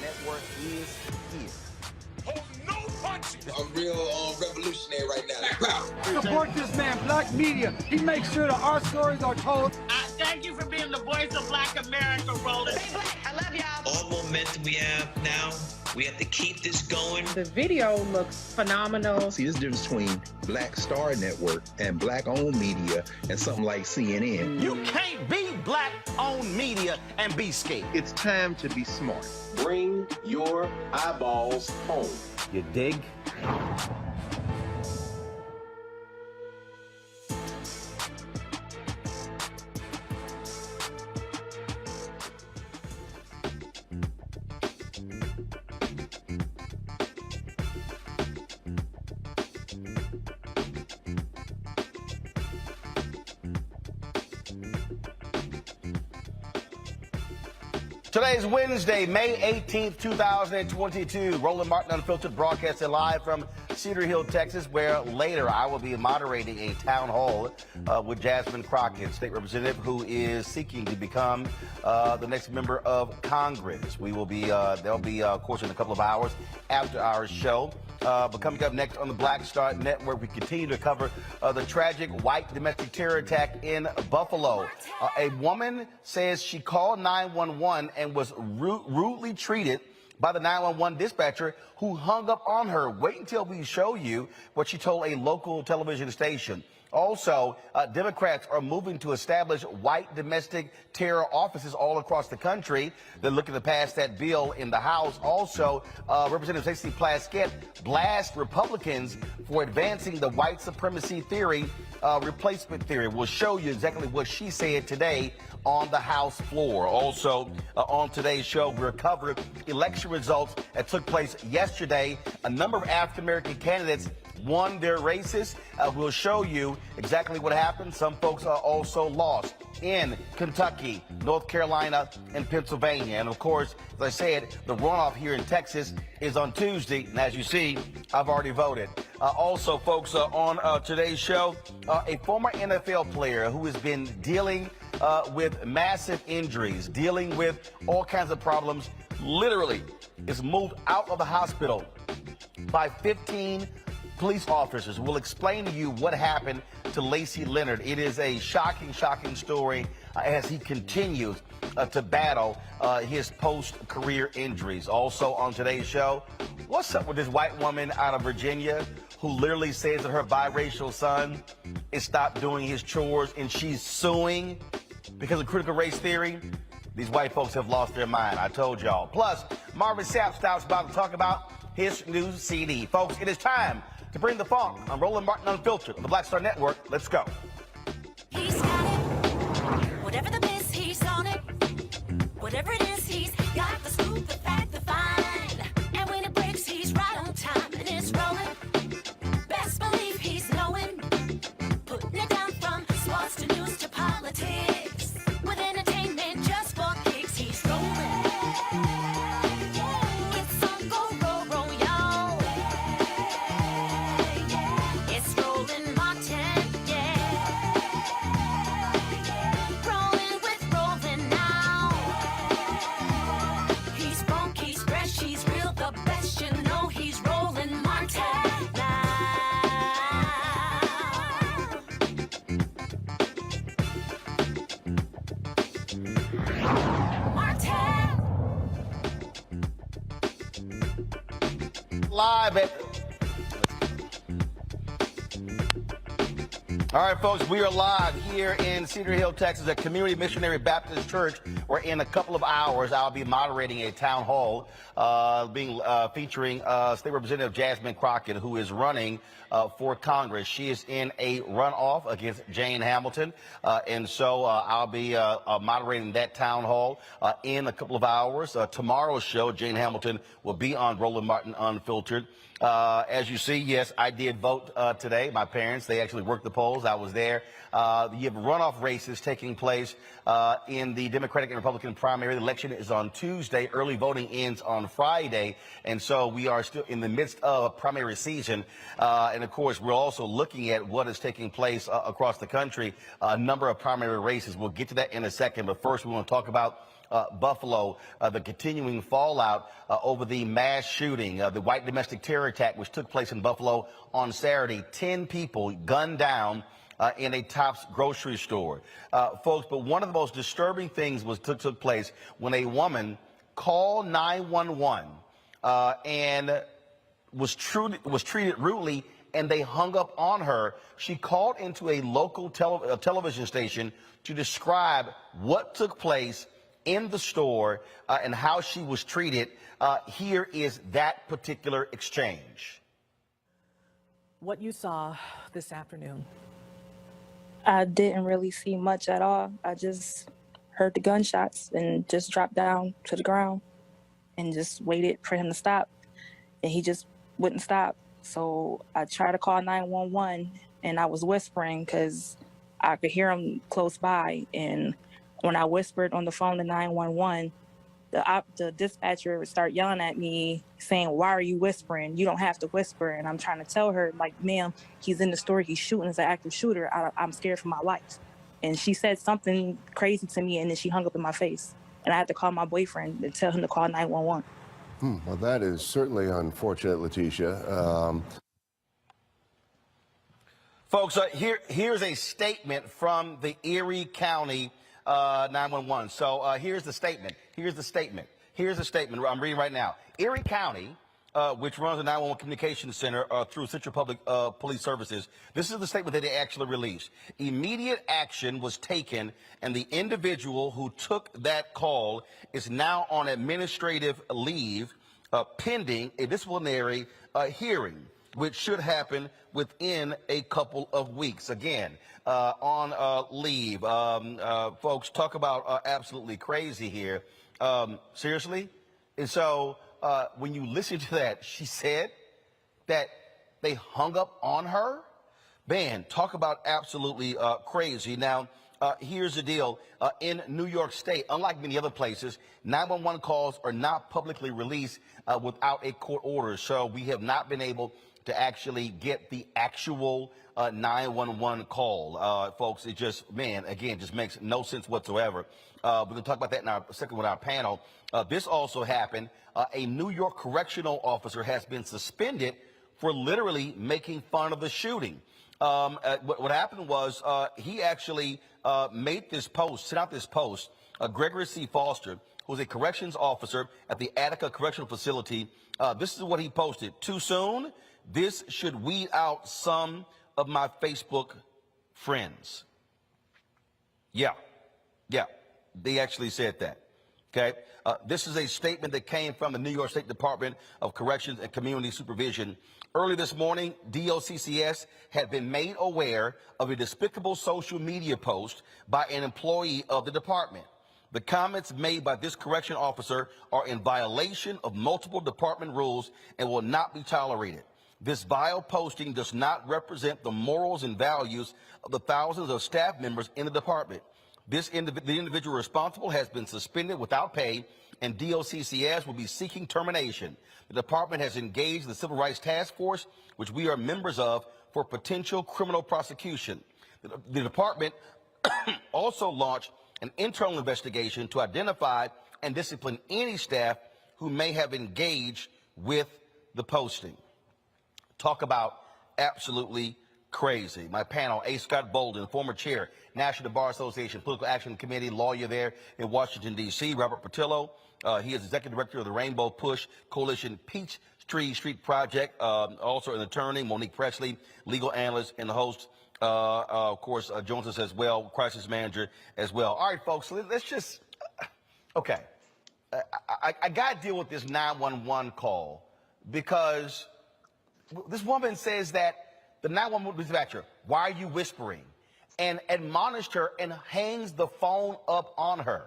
Network is here. Oh, no punches! I'm real revolutionary right now. Support this man, Black Media. He makes sure that our stories are told. Thank you for being the voice of Black America, Roland. Stay black. I love y'all. All momentum we have now, we have to keep this going. The video looks phenomenal. See, there's a difference between Black Star Network and Black-owned media and something like CNN. You can't be Black-owned media and be scared. It's time to be smart. Bring your eyeballs home. You dig? Today's Wednesday, May 18th, 2022. Roland Martin Unfiltered broadcasting live from Cedar Hill, Texas, where later I will be moderating a town hall with Jasmine Crockett, state representative who is seeking to become the next member of Congress. We will be, there'll be, of course, in a couple of hours after our show. But coming up next on the Black Star Network, we continue to cover the tragic white domestic terror attack in Buffalo. A woman says she called 911 and was rudely treated by the 911 dispatcher who hung up on her. Wait until we show you what she told a local television station. Also, Democrats are moving to establish white domestic terror offices all across the country. They're looking to pass that bill in the House. Also, Representative Lacey Leonard blasts Republicans for advancing the white supremacy theory, replacement theory. We'll show you exactly what she said today on the House floor. Also, on today's show, we're covering election results that took place yesterday. A number of African-American candidates won their races. We'll show you exactly what happened. Some folks are also lost in Kentucky, North Carolina, and Pennsylvania. And of course, as I said, the runoff here in Texas is on Tuesday. And as you see, I've already voted. Also, folks, on today's show, a former NFL player who has been dealing with massive injuries, dealing with all kinds of problems, literally is moved out of the hospital by 15 police officers. Will explain to you what happened to Lacey Leonard. It is a shocking, shocking story as he continues to battle his post-career injuries. Also on today's show, what's up with this white woman out of Virginia who literally says that her biracial son is stopped doing his chores and she's suing because of critical race theory? These white folks have lost their mind. I told y'all. Plus, Marvin Sapp stops by to talk about his new CD. Folks, it is time to bring the funk on Roland Martin Unfiltered on the Black Star Network. Let's go. He's got it. Whatever the miss, he's on it. Whatever it is, he's got the scoop, the fact, the find. And when it breaks, he's right on time and it's rolling. Best believe he's knowing. Putting it down from sports to news to politics. With entertainment just for kicks, he's rolling. Live at... All right, folks, we are live here in Cedar Hill, Texas, at Community Missionary Baptist Church, where in a couple of hours I'll be moderating a town hall featuring State Representative Jasmine Crockett, who is running for Congress. She is in a runoff against Jane Hamilton, and so I'll be moderating that town hall in a couple of hours. Tomorrow's show, Jane Hamilton will be on Roland Martin Unfiltered. As you see, yes, I did vote today. My parents, they actually worked the polls. I was there. You have runoff races taking place in the Democratic and Republican primary. The election is on Tuesday. Early voting ends on Friday. And so we are still in the midst of primary season. And of course, we're also looking at what is taking place across the country. A number of primary races. We'll get to that in a second. But first, we want to talk about Buffalo, the continuing fallout over the mass shooting, the white domestic terror attack, which took place in Buffalo on Saturday. 10 people gunned down in a Tops grocery store. Folks, but one of the most disturbing things took place when a woman called 911 and was treated rudely, and they hung up on her. She called into a local television station to describe what took place in the store and how she was treated. Here is that particular exchange. What you saw this afternoon? I didn't really see much at all. I just heard the gunshots and just dropped down to the ground and just waited for him to stop. And he just wouldn't stop. So I tried to call 911, and I was whispering because I could hear him close by. And when I whispered on the phone to 911, the dispatcher would start yelling at me saying, "Why are you whispering? You don't have to whisper." And I'm trying to tell her, like, "Ma'am, he's in the store, he's shooting, as an active shooter. I'm scared for my life." And she said something crazy to me, and then she hung up in my face. And I had to call my boyfriend and tell him to call 911. Well, that is certainly unfortunate, Letitia. Folks, here's a statement from the Erie County 911. So here's the statement. Here's the statement I'm reading right now. Erie County, which runs the 911 Communications Center through Central Public Police Services. This is the statement that they actually released. Immediate action was taken, and the individual who took that call is now on administrative leave pending a disciplinary hearing, which should happen within a couple of weeks. Again, on leave. Folks, talk about absolutely crazy here. Seriously? And so when you listen to that, she said that they hung up on her. Man, talk about absolutely crazy. Now, here's the deal. In New York State, unlike many other places, 911 calls are not publicly released without a court order. So we have not been able to actually get the actual 911 call. Folks, it just, man, again, just makes no sense whatsoever. We're going to talk about that in our second with our panel. This also happened. A New York correctional officer has been suspended for literally making fun of the shooting. What happened was he actually made this post, sent out this post. Gregory C. Foster, who is a corrections officer at the Attica Correctional Facility. This is what he posted. "Too soon? This should weed out some of my Facebook friends." Yeah, they actually said that. Okay, this is a statement that came from the New York State Department of Corrections and Community Supervision. Early this morning, DOCCS had been made aware of a despicable social media post by an employee of the department. The comments made by this correction officer are in violation of multiple department rules and will not be tolerated. This vile posting does not represent the morals and values of the thousands of staff members in the department. The individual responsible has been suspended without pay, and DOCCS will be seeking termination. The department has engaged the Civil Rights Task Force, which we are members of, for potential criminal prosecution. The department also launched an internal investigation to identify and discipline any staff who may have engaged with the posting. Talk about absolutely crazy. My panel, A. Scott Bolden, former chair, National Bar Association Political Action Committee, lawyer there in Washington, D.C. Robert Patillo, he is executive director of the Rainbow Push Coalition Peachtree Street Project, also an attorney. Monique Presley, legal analyst and the host, of course, joins us as well, crisis manager as well. All right, folks, let's just, Okay. I got to deal with this 911 call because this woman says that the 911 dispatcher, why are you whispering? And admonished her and hangs the phone up on her.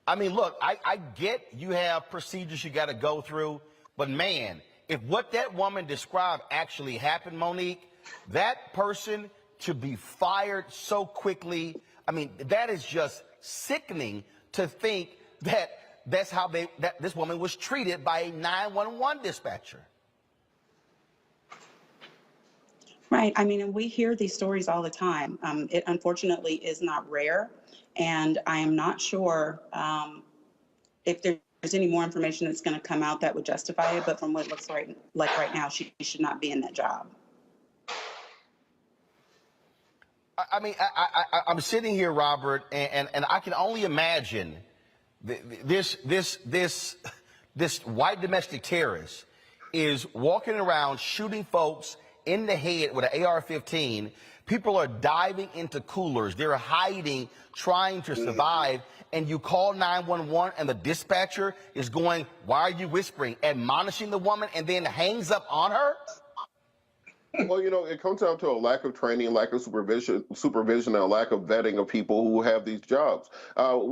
I mean, look, I get you have procedures you got to go through, but man, if what that woman described actually happened, Monique, that person to be fired so quickly, I mean, that is just sickening to think that that's how this woman was treated by a 911 dispatcher. Right. I mean, and we hear these stories all the time. It unfortunately is not rare. And I am not sure if there's any more information that's going to come out that would justify it. But from what it looks like right now, she should not be in that job. I mean, I'm sitting here, Robert, and I can only imagine this white domestic terrorist is walking around shooting folks in the head with an AR-15. People are diving into coolers. They're hiding, trying to survive. And you call 911 and the dispatcher is going, why are you whispering? Admonishing the woman and then hangs up on her? Well, you know, it comes down to a lack of training, lack of supervision, and a lack of vetting of people who have these jobs.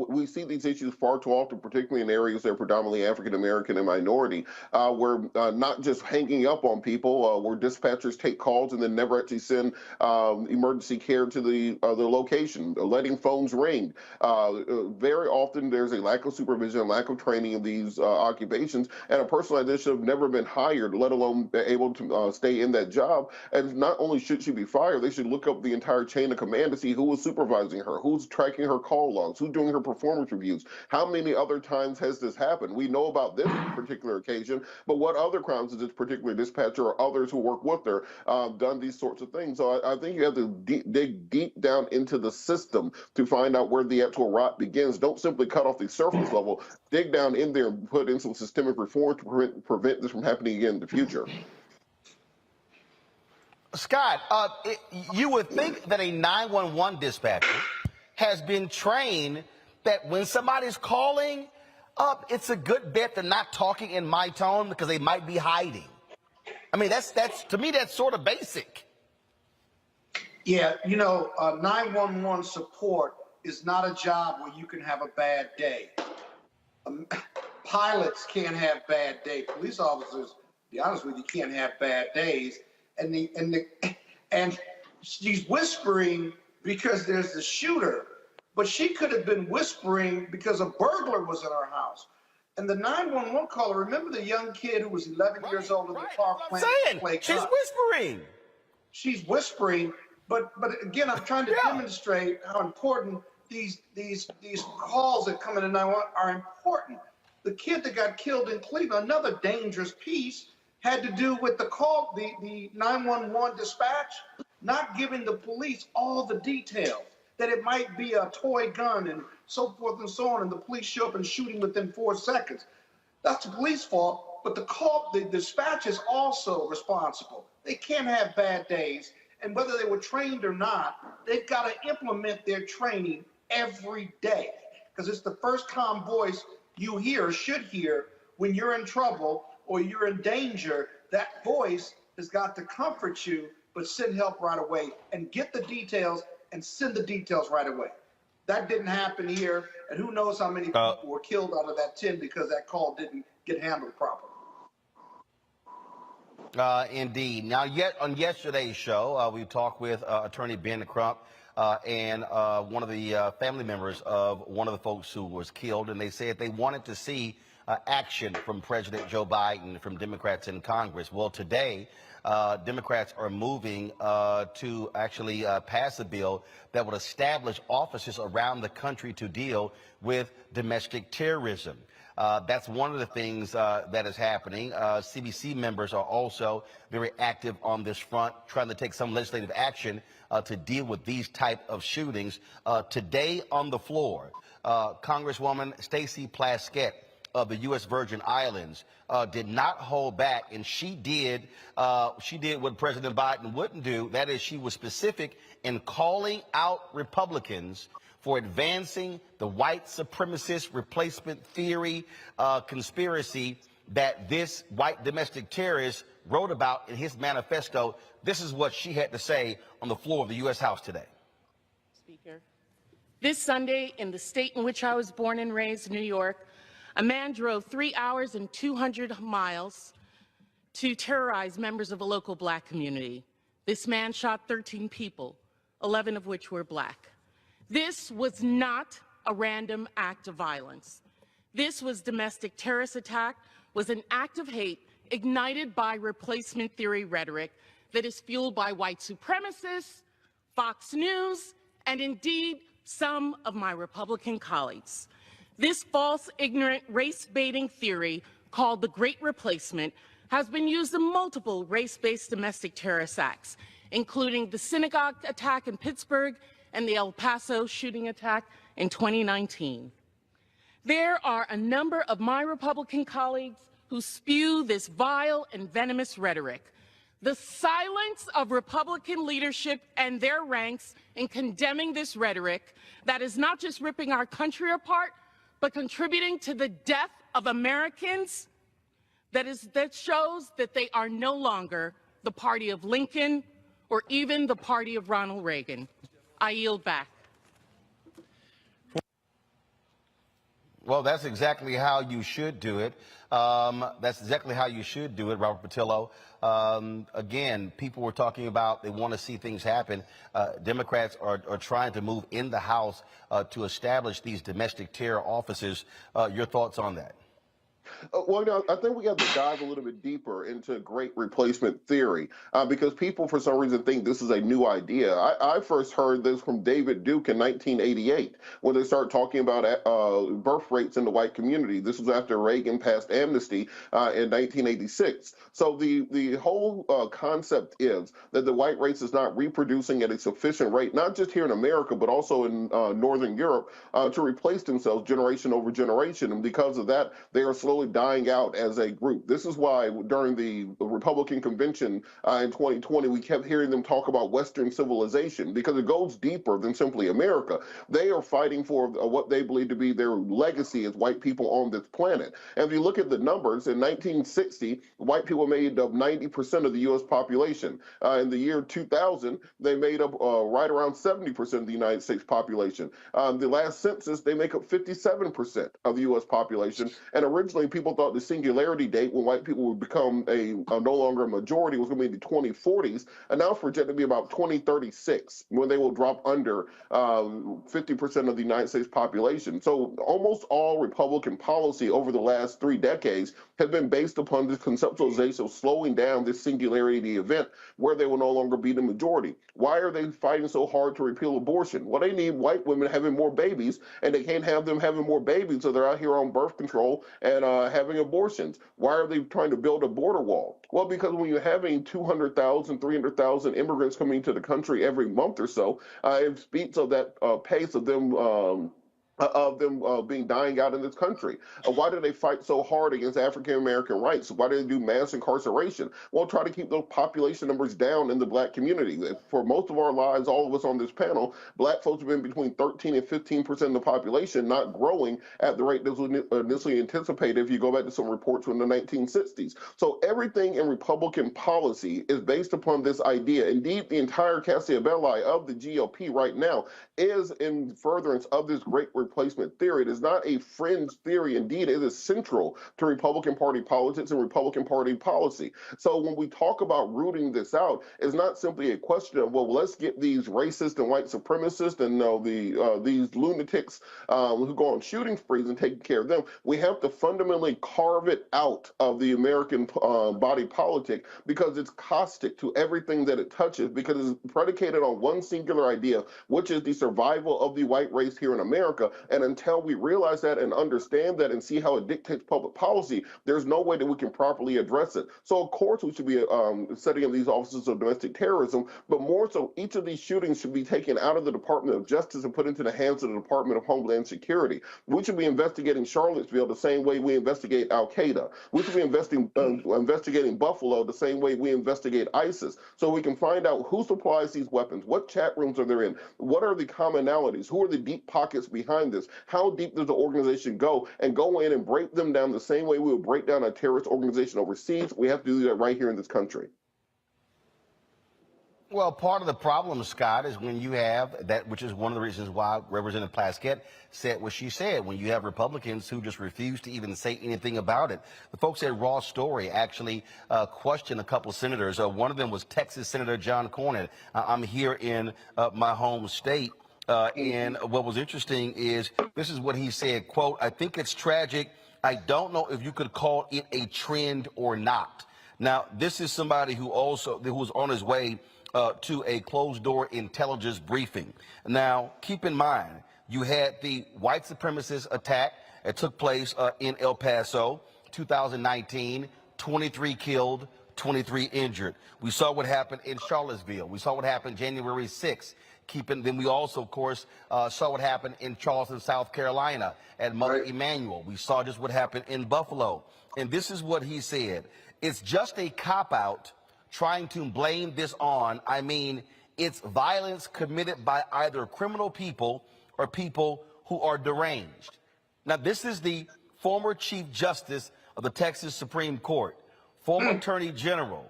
We see these issues far too often, particularly in areas that are predominantly African American and minority, where not just hanging up on people, where dispatchers take calls and then never actually send emergency care to the location, letting phones ring. Very often there's a lack of supervision, lack of training in these occupations, and a person like this should have never been hired, let alone be able to stay in that job. And not only should she be fired, they should look up the entire chain of command to see who was supervising her, who's tracking her call logs, who's doing her performance reviews. How many other times has this happened? We know about this particular occasion, but what other crimes has this particular dispatcher or others who work with her done these sorts of things? So I think you have to dig deep down into the system to find out where the actual rot begins. Don't simply cut off the surface level. Dig down in there and put in some systemic reform to prevent this from happening again in the future. Scott, you would think that a 911 dispatcher has been trained that when somebody's calling up, it's a good bet they're not talking in my tone because they might be hiding. I mean, that's to me, that's sort of basic. Yeah, you know, 911 support is not a job where you can have a bad day. Pilots can't have bad days. Police officers, to be honest with you, can't have bad days. And she's whispering because there's the shooter, but she could have been whispering because a burglar was in her house. And the 911 caller, remember the young kid who was 11 years old in the park playing? She's whispering. She's whispering, but again, I'm trying to demonstrate how important these calls that come into 911 are important. The kid that got killed in Cleveland, another dangerous piece, had to do with the call, the 911 dispatch, not giving the police all the details, that it might be a toy gun and so forth and so on, and the police show up and shooting within 4 seconds. That's the police fault, but the dispatch is also responsible. They can't have bad days, and whether they were trained or not, they've got to implement their training every day, because it's the first calm voice you hear, should hear, when you're in trouble or you're in danger. That voice has got to comfort you, but send help right away and get the details and send the details right away. That didn't happen here, and who knows how many people were killed out of that 10 because that call didn't get handled properly. Indeed. Now, yet on yesterday's show, we talked with attorney Ben Crump and one of the family members of one of the folks who was killed, and they said they wanted to see action from President Joe Biden, from Democrats in Congress. Well, today, Democrats are moving to actually pass a bill that would establish offices around the country to deal with domestic terrorism. That's one of the things that is happening. CBC members are also very active on this front, trying to take some legislative action to deal with these type of shootings. Today on the floor, Congresswoman Stacey Plaskett of the U.S. Virgin Islands did not hold back, and she did what President Biden wouldn't do. That is, she was specific in calling out Republicans for advancing the white supremacist replacement theory conspiracy that this white domestic terrorist wrote about in his manifesto. This is what she had to say on the floor of the U.S. House today. Speaker, this Sunday, in the state in which I was born and raised, New York, a man drove 3 hours and 200 miles to terrorize members of a local black community. This man shot 13 people, 11 of which were black. This was not a random act of violence. This was domestic terrorist attack, was an act of hate ignited by replacement theory rhetoric that is fueled by white supremacists, Fox News, and indeed some of my Republican colleagues. This false, ignorant, race-baiting theory called the Great Replacement has been used in multiple race-based domestic terrorist acts, including the synagogue attack in Pittsburgh and the El Paso shooting attack in 2019. There are a number of my Republican colleagues who spew this vile and venomous rhetoric. The silence of Republican leadership and their ranks in condemning this rhetoric that is not just ripping our country apart, but contributing to the death of Americans, that shows that they are no longer the party of Lincoln or even the party of Ronald Reagan. I yield back. Well, that's exactly how you should do it. That's exactly how you should do it, Robert Patillo. Again, people were talking about they want to see things happen. Democrats are trying to move in the House to establish these domestic terror officers. Your thoughts on that? Well, now, I think we have to dive a little bit deeper into great replacement theory because people, for some reason, think this is a new idea. I first heard this from David Duke in 1988 when they started talking about birth rates in the white community. This was after Reagan passed amnesty in 1986. So the whole concept is that the white race is not reproducing at a sufficient rate, not just here in America, but also in Northern Europe, to replace themselves generation over generation. And because of that, they are slowly dying out as a group. This is why during the Republican convention in 2020, we kept hearing them talk about Western civilization because it goes deeper than simply America. They are fighting for what they believe to be their legacy as white people on this planet. And if you look at the numbers, in 1960, white people made up 90% of the U.S. population. In the year 2000, they made up right around 70% of the United States population. The last census, they make up 57% of the U.S. population. And originally, people thought the singularity date when white people would become no longer a majority was going to be the 2040s, and now it's projected to be about 2036 when they will drop under 50% of the United States population. So almost all Republican policy over the last 3 decades has been based upon this conceptualization of slowing down this singularity event where they will no longer be the majority. Why are they fighting so hard to repeal abortion? Well, they need white women having more babies, and they can't have them having more babies, so they're out here on birth control and having abortions. Why are they trying to build a border wall? Well, because when you're having 200,000, 300,000 immigrants coming to the country every month or so, it speaks of that pace of them being dying out in this country. Why do they fight so hard against African American rights? Why do they do mass incarceration? Well, try to keep those population numbers down in the black community. For most of our lives, all of us on this panel, black folks have been between 13 and 15% of the population, not growing at the rate that was initially anticipated if you go back to some reports from the 1960s. So everything in Republican policy is based upon this idea. Indeed, the entire Cassia Belli of the GOP right now is in furtherance of this great replacement theory. It is not a fringe theory. Indeed, it is central to Republican Party politics and Republican Party policy. So when we talk about rooting this out, it's not simply a question of, well, let's get these racist and white supremacists and these lunatics who go on shooting sprees and take care of them. We have to fundamentally carve it out of the American body politic because it's caustic to everything that it touches, because it's predicated on one singular idea, which is the survival of the white race here in America. And until we realize that and understand that and see how it dictates public policy, there's no way that we can properly address it. So of course we should be setting up these offices of domestic terrorism, but more so each of these shootings should be taken out of the Department of Justice and put into the hands of the Department of Homeland Security. We should be investigating Charlottesville the same way we investigate Al-Qaeda. We should be investigating Buffalo the same way we investigate ISIS, so we can find out who supplies these weapons, what chat rooms are they in, what are the commonalities, who are the deep pockets behind this, how deep does the organization go, and go in and break them down the same way we would break down a terrorist organization overseas. We have to do that right here in this country. Well, part of the problem, Scott, is when you have that, which is one of the reasons why Representative Plaskett said what she said, when you have Republicans who just refuse to even say anything about it. The folks at Raw Story actually questioned a couple of senators. One of them was Texas Senator John Cornyn. I'm here in my home state. And what was interesting is this is what he said, quote, "I think it's tragic. I don't know if you could call it a trend or not." Now, this is somebody who was on his way to a closed-door intelligence briefing. Now, keep in mind, you had the white supremacist attack that took place in El Paso, 2019, 23 killed, 23 injured. We saw what happened in Charlottesville. We saw what happened January 6th. Then we also, of course, saw what happened in Charleston, South Carolina at Mother Emanuel. We saw just what happened in Buffalo. And this is what he said. It's just a cop-out trying to blame this on. I mean, it's violence committed by either criminal people or people who are deranged. Now, this is the former Chief Justice of the Texas Supreme Court, former Attorney General,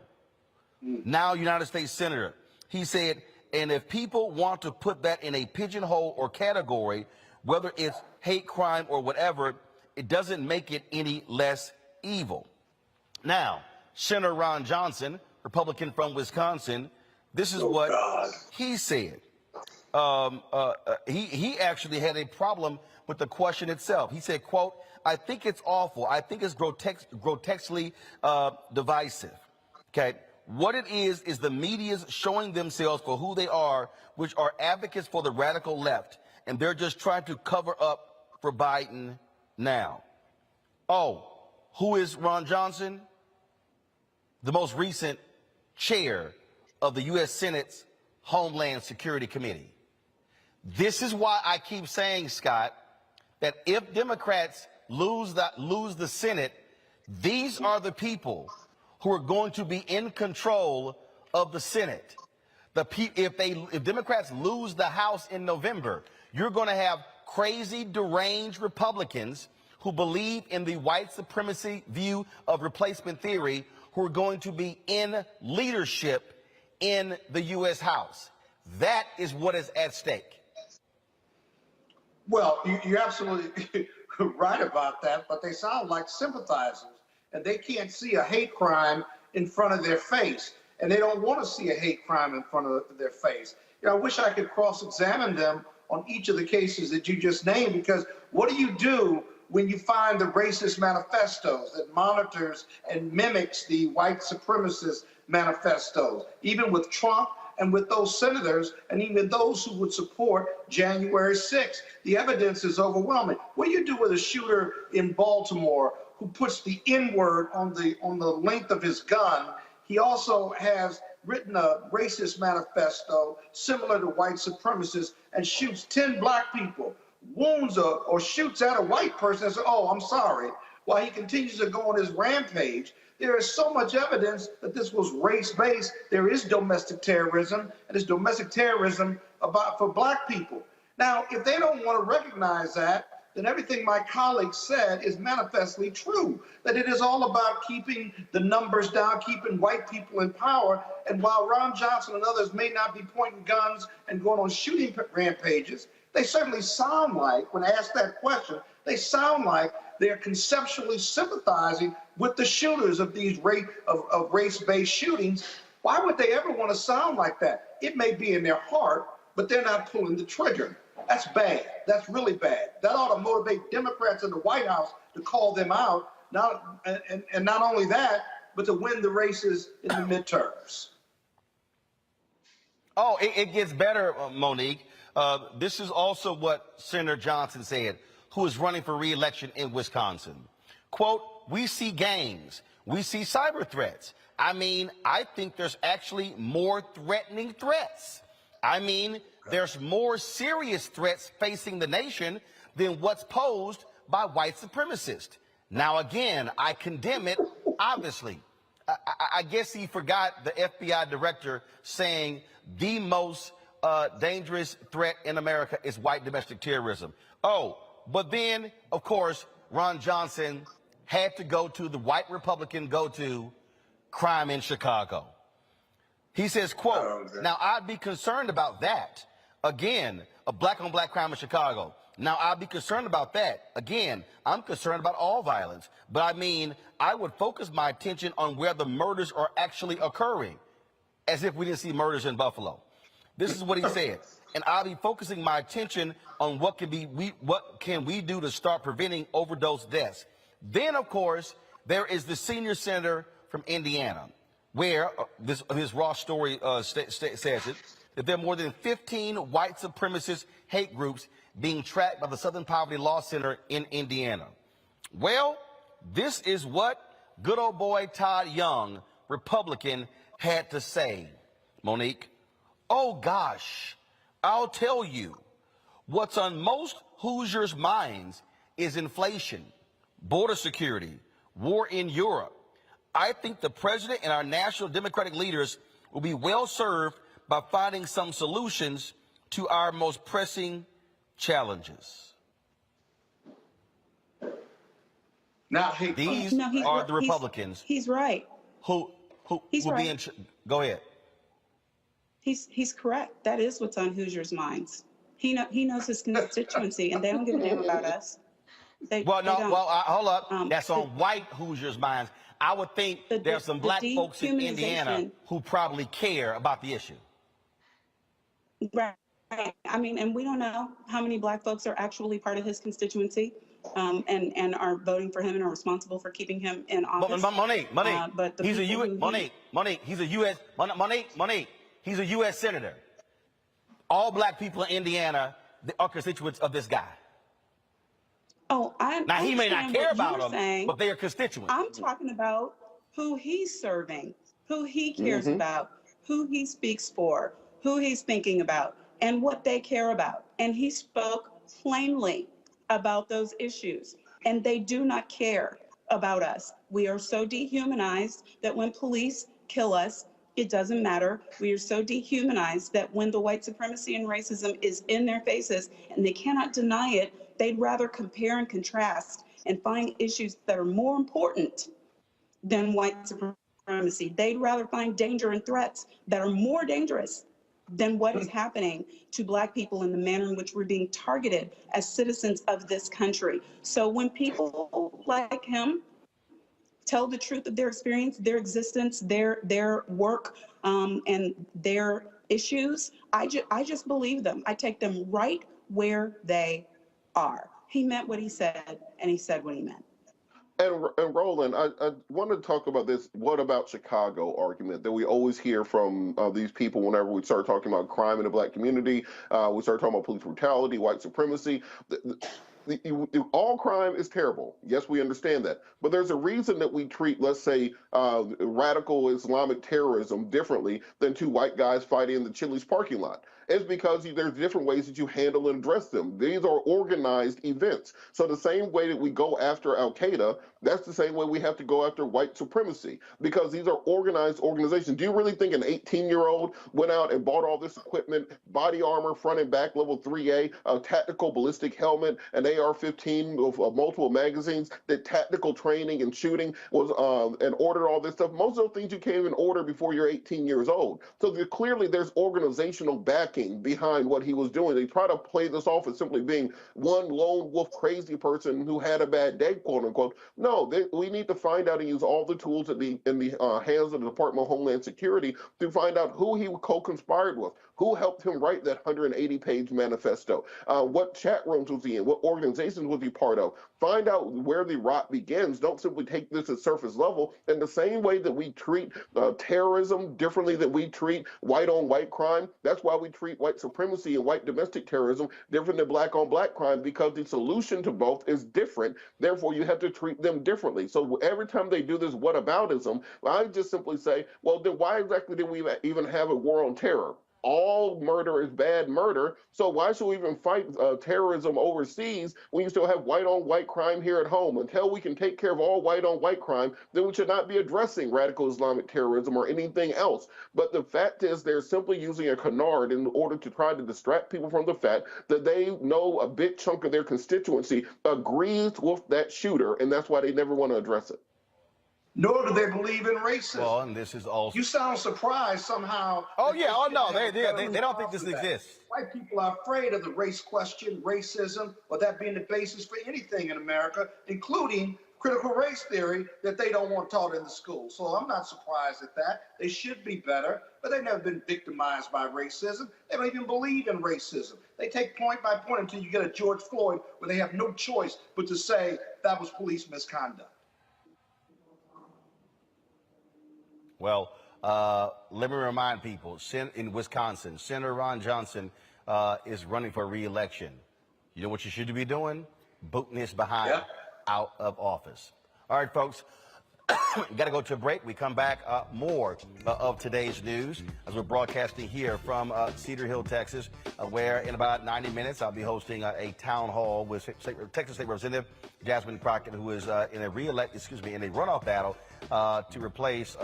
now United States Senator. He said, and if people want to put that in a pigeonhole or category, whether it's hate crime or whatever, it doesn't make it any less evil. Now, Senator Ron Johnson, Republican from Wisconsin, this is what he said. He actually had a problem with the question itself. He said, quote, "I think it's awful. I think it's grotesquely divisive." Okay. What it is the media's showing themselves for who they are, which are advocates for the radical left, and they're just trying to cover up for Biden now. Oh, who is Ron Johnson? The most recent chair of the U.S. Senate's Homeland Security Committee. This is why I keep saying, Scott, that if Democrats lose the Senate, these are the people who are going to be in control of the Senate. If Democrats lose the House in November, you're going to have crazy, deranged Republicans who believe in the white supremacy view of replacement theory, who are going to be in leadership in the U.S. House. That is what is at stake. Well, you're absolutely right about that, but they sound like sympathizers, and they can't see a hate crime in front of their face, and they don't want to see a hate crime in front of their face. You know, I wish I could cross-examine them on each of the cases that you just named, because what do you do when you find the racist manifestos that monitors and mimics the white supremacist manifestos, even with Trump and with those senators and even those who would support January 6th? The evidence is overwhelming. What do you do with a shooter in Baltimore who puts the N-word on the length of his gun? He also has written a racist manifesto similar to white supremacists and shoots 10 black people, wounds or shoots at a white person and says, "Oh, I'm sorry," while he continues to go on his rampage. There is so much evidence that this was race-based. There is domestic terrorism, and it's domestic terrorism for black people. Now, if they don't want to recognize that, then everything my colleague said is manifestly true, that it is all about keeping the numbers down, keeping white people in power. And while Ron Johnson and others may not be pointing guns and going on shooting rampages, they certainly sound like, when asked that question, they sound like they're conceptually sympathizing with the shooters of these race-based shootings. Why would they ever want to sound like that? It may be in their heart, but they're not pulling the trigger. That's bad. That's really bad. That ought to motivate Democrats in the White House to call them out, and not only that, but to win the races in the midterms. Oh, it gets better, Monique. This is also what Senator Johnson said, who is running for re-election in Wisconsin. Quote, we see gangs, we see cyber threats. I mean, I think there's actually more threatening threats. I mean, there's more serious threats facing the nation than what's posed by white supremacists. Now, again, I condemn it, obviously. I guess he forgot the FBI director saying the most dangerous threat in America is white domestic terrorism. Oh, but then, of course, Ron Johnson had to go to the white Republican go-to crime in Chicago. He says, quote, now I'd be concerned about that. Again, a black-on-black crime in Chicago. Now, I'd be concerned about that. Again, I'm concerned about all violence. But I mean, I would focus my attention on where the murders are actually occurring, as if we didn't see murders in Buffalo. This is what he said. And I'll be focusing my attention on what can we do to start preventing overdose deaths. Then, of course, there is the senior senator from Indiana, where his raw story says it, that there are more than 15 white supremacist hate groups being tracked by the Southern Poverty Law Center in Indiana. Well, this is what good old boy Todd Young, Republican, had to say, Monique. Oh, gosh, I'll tell you, what's on most Hoosiers' minds is inflation, border security, war in Europe. I think the president and our national Democratic leaders will be well served by finding some solutions to our most pressing challenges. Now, these are the Republicans. He's right. Who will be in? Go ahead. He's correct. That is what's on Hoosiers' minds. He knows his constituency, and they don't give a damn about us. Hold up. That's on white Hoosiers' minds. I would think there's some black folks in Indiana who probably care about the issue. Right. I mean, and we don't know how many black folks are actually part of his constituency, and are voting for him and are responsible for keeping him in office. Monique, he's a U.S. senator. All black people in Indiana are constituents of this guy. Oh, now he may not care about them, but they are constituents. I'm talking about who he's serving, who he cares about, who he speaks for, who he's thinking about, and what they care about. And he spoke plainly about those issues, and they do not care about us. We are so dehumanized that when police kill us, it doesn't matter. We are so dehumanized that when the white supremacy and racism is in their faces and they cannot deny it, they'd rather compare and contrast and find issues that are more important than white supremacy. They'd rather find danger and threats that are more dangerous than what is happening to black people in the manner in which we're being targeted as citizens of this country. So when people like him tell the truth of their experience, their existence, their work, and their issues, I just believe them. I take them right where they are. He meant what he said, and he said what he meant. And Roland, I want to talk about this "what about Chicago" argument that we always hear from these people whenever we start talking about crime in the black community. We start talking about police brutality, white supremacy. All crime is terrible. Yes, we understand that. But there's a reason that we treat, let's say, radical Islamic terrorism differently than two white guys fighting in the Chili's parking lot. It's because there's different ways that you handle and address them. These are organized events. So the same way that we go after Al-Qaeda, that's the same way we have to go after white supremacy, because these are organized organizations. Do you really think an 18-year-old went out and bought all this equipment, body armor, front and back, level 3A, a tactical ballistic helmet, an AR-15 of multiple magazines, that tactical training and shooting was, and ordered all this stuff? Most of those things you can't even order before you're 18 years old. So clearly there's organizational backing behind what he was doing. They try to play this off as simply being one lone wolf crazy person who had a bad day, quote unquote. No, No, we need to find out and use all the tools in the hands of the Department of Homeland Security to find out who he co-conspired with, who helped him write that 180-page manifesto, what chat rooms was he in, what organizations was he part of. Find out where the rot begins. Don't simply take this at surface level. In the same way that we treat terrorism differently than we treat white-on-white crime, that's why we treat white supremacy and white domestic terrorism different than black-on-black crime, because the solution to both is different. Therefore, you have to treat them differently. So every time they do this whataboutism, I just simply say, well, then why exactly did we even have a war on terror? All murder is bad murder, so why should we even fight terrorism overseas when you still have white-on-white crime here at home? Until we can take care of all white-on-white crime, then we should not be addressing radical Islamic terrorism or anything else. But the fact is they're simply using a canard in order to try to distract people from the fact that they know a big chunk of their constituency agrees with that shooter, and that's why they never want to address it. Nor do they believe in racism. Well, and this is also... You sound surprised somehow. Oh, yeah. Oh, no. They don't think this exists. White people are afraid of the race question, racism, or that being the basis for anything in America, including critical race theory that they don't want taught in the school. So I'm not surprised at that. They should be better, but they've never been victimized by racism. They don't even believe in racism. They take point by point until you get a George Floyd where they have no choice but to say that was police misconduct. Well, let me remind people, in Wisconsin, Senator Ron Johnson is running for re-election. You know what you should be doing? Booting his behind out of office. All right, folks, got to go to a break. We come back, more of today's news as we're broadcasting here from Cedar Hill, Texas, where in about 90 minutes I'll be hosting a town hall with Texas State Representative Jasmine Crockett, who is in a runoff battle to replace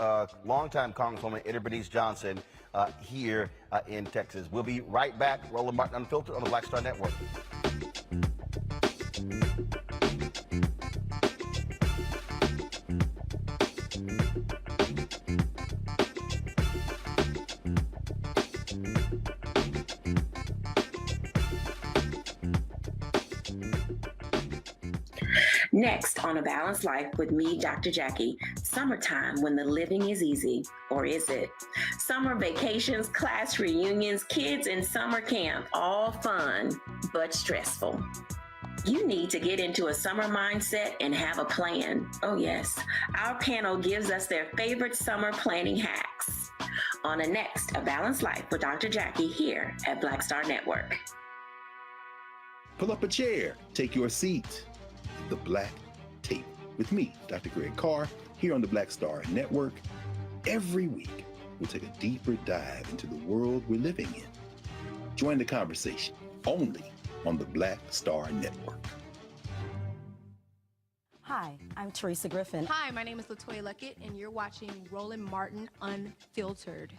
longtime Congresswoman Eddie Bernice Johnson here in Texas. We'll be right back. Roland Martin Unfiltered on the Black Star Network. Next on A Balanced Life with me, Dr. Jackie, summertime when the living is easy, or is it? Summer vacations, class reunions, kids in summer camp, all fun, but stressful. You need to get into a summer mindset and have a plan. Oh yes, our panel gives us their favorite summer planning hacks. On next, A Balanced Life with Dr. Jackie here at Black Star Network. Pull up a chair, take your seat. The Black Tape with me, Dr. Greg Carr, here on the Black Star Network. Every week, we'll take a deeper dive into the world we're living in. Join the conversation only on the Black Star Network. Hi, I'm Teresa Griffin. Hi, my name is LaToya Luckett, and you're watching Roland Martin Unfiltered.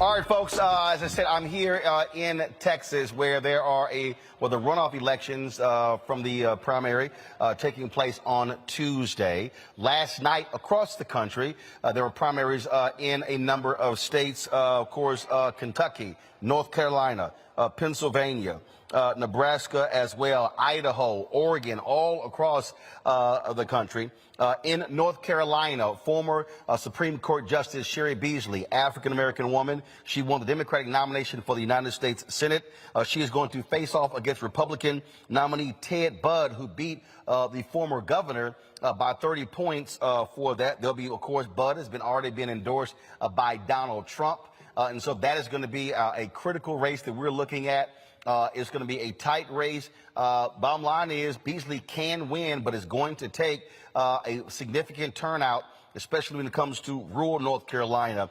All right, folks, as I said, I'm here in Texas where there are the runoff elections from the primary taking place on Tuesday. Last night across the country, there were primaries in a number of states, of course, Kentucky, North Carolina, Pennsylvania, Nebraska as well, Idaho, Oregon, all across the country. In North Carolina, former Supreme Court Justice Sherry Beasley, African-American woman, she won the Democratic nomination for the United States Senate. She is going to face off against Republican nominee Ted Budd, who beat the former governor by 30 points for that. There'll be, of course, Budd has already been endorsed by Donald Trump. And so that is going to be a critical race that we're looking at It's going to be a tight race. Bottom line is Beasley can win, but it's going to take a significant turnout, especially when it comes to rural North Carolina.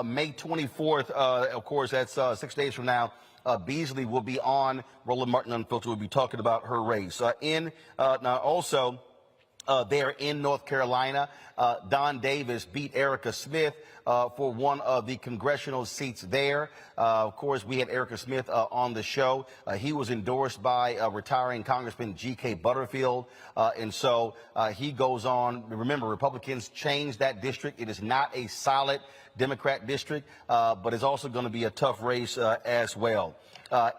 May 24th, of course, that's 6 days from now. Beasley will be on Roland Martin Unfiltered. We'll be talking about her race. Now also there in North Carolina, Don Davis beat Erica Smith for one of the congressional seats there. Of course, we had Erica Smith on the show. He was endorsed by retiring Congressman G.K. Butterfield. And so he goes on. Remember, Republicans changed that district. It is not a solid Democrat district, but it's also going to be a tough race as well.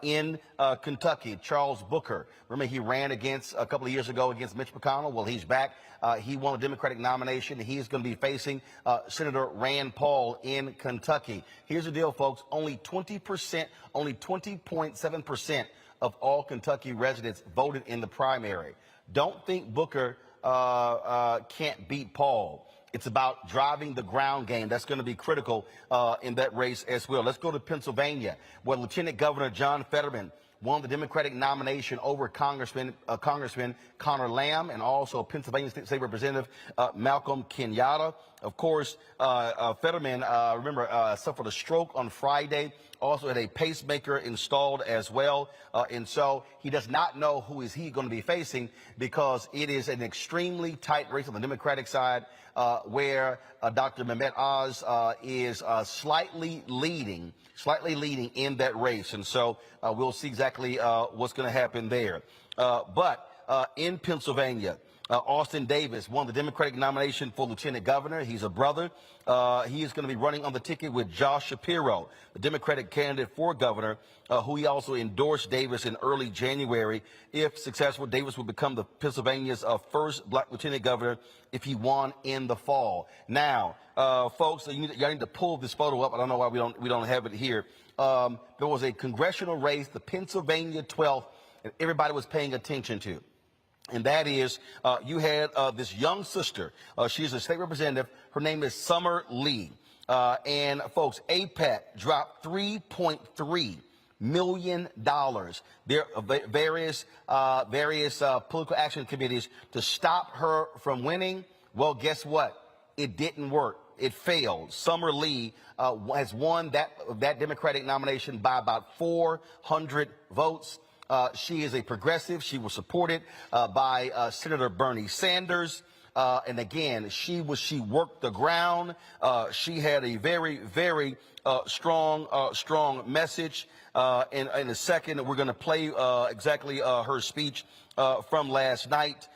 In Kentucky, Charles Booker, remember he ran against a couple of years ago against Mitch McConnell? Well, he's back. He won a Democratic nomination. He's going to be facing Senator Rand Paul in Kentucky. Here's the deal, folks. Only 20.7% of all Kentucky residents voted in the primary. Don't think Booker can't beat Paul. It's about driving the ground game. That's going to be critical in that race as well. Let's go to Pennsylvania, where Lieutenant Governor John Fetterman won the Democratic nomination over Congressman Connor Lamb and also Pennsylvania State Representative Malcolm Kenyatta. Of course, Fetterman, remember, suffered a stroke on Friday, also had a pacemaker installed as well. And so he does not know who is he going to be facing because it is an extremely tight race on the Democratic side where Dr. Mehmet Oz is slightly leading in that race. And so we'll see exactly what's going to happen there. But in Pennsylvania, Austin Davis won the Democratic nomination for lieutenant governor. He's a brother. He is going to be running on the ticket with Josh Shapiro, the Democratic candidate for governor, who he also endorsed Davis in early January. If successful, Davis will become the Pennsylvania's first black lieutenant governor if he won in the fall. Now, folks, y'all need to pull this photo up. I don't know why we don't have it here. There was a congressional race, the Pennsylvania 12th, and everybody was paying attention to. And that is, you had this young sister. She's a state representative. Her name is Summer Lee. And folks, APAC dropped $3.3 million. There are various political action committees to stop her from winning. Well, guess what? It didn't work. It failed. Summer Lee has won that Democratic nomination by about 400 votes. She is a progressive. She was supported by Senator Bernie Sanders. And again, she worked the ground. She had a very, very strong message. In a second, we're going to play exactly her speech from last night,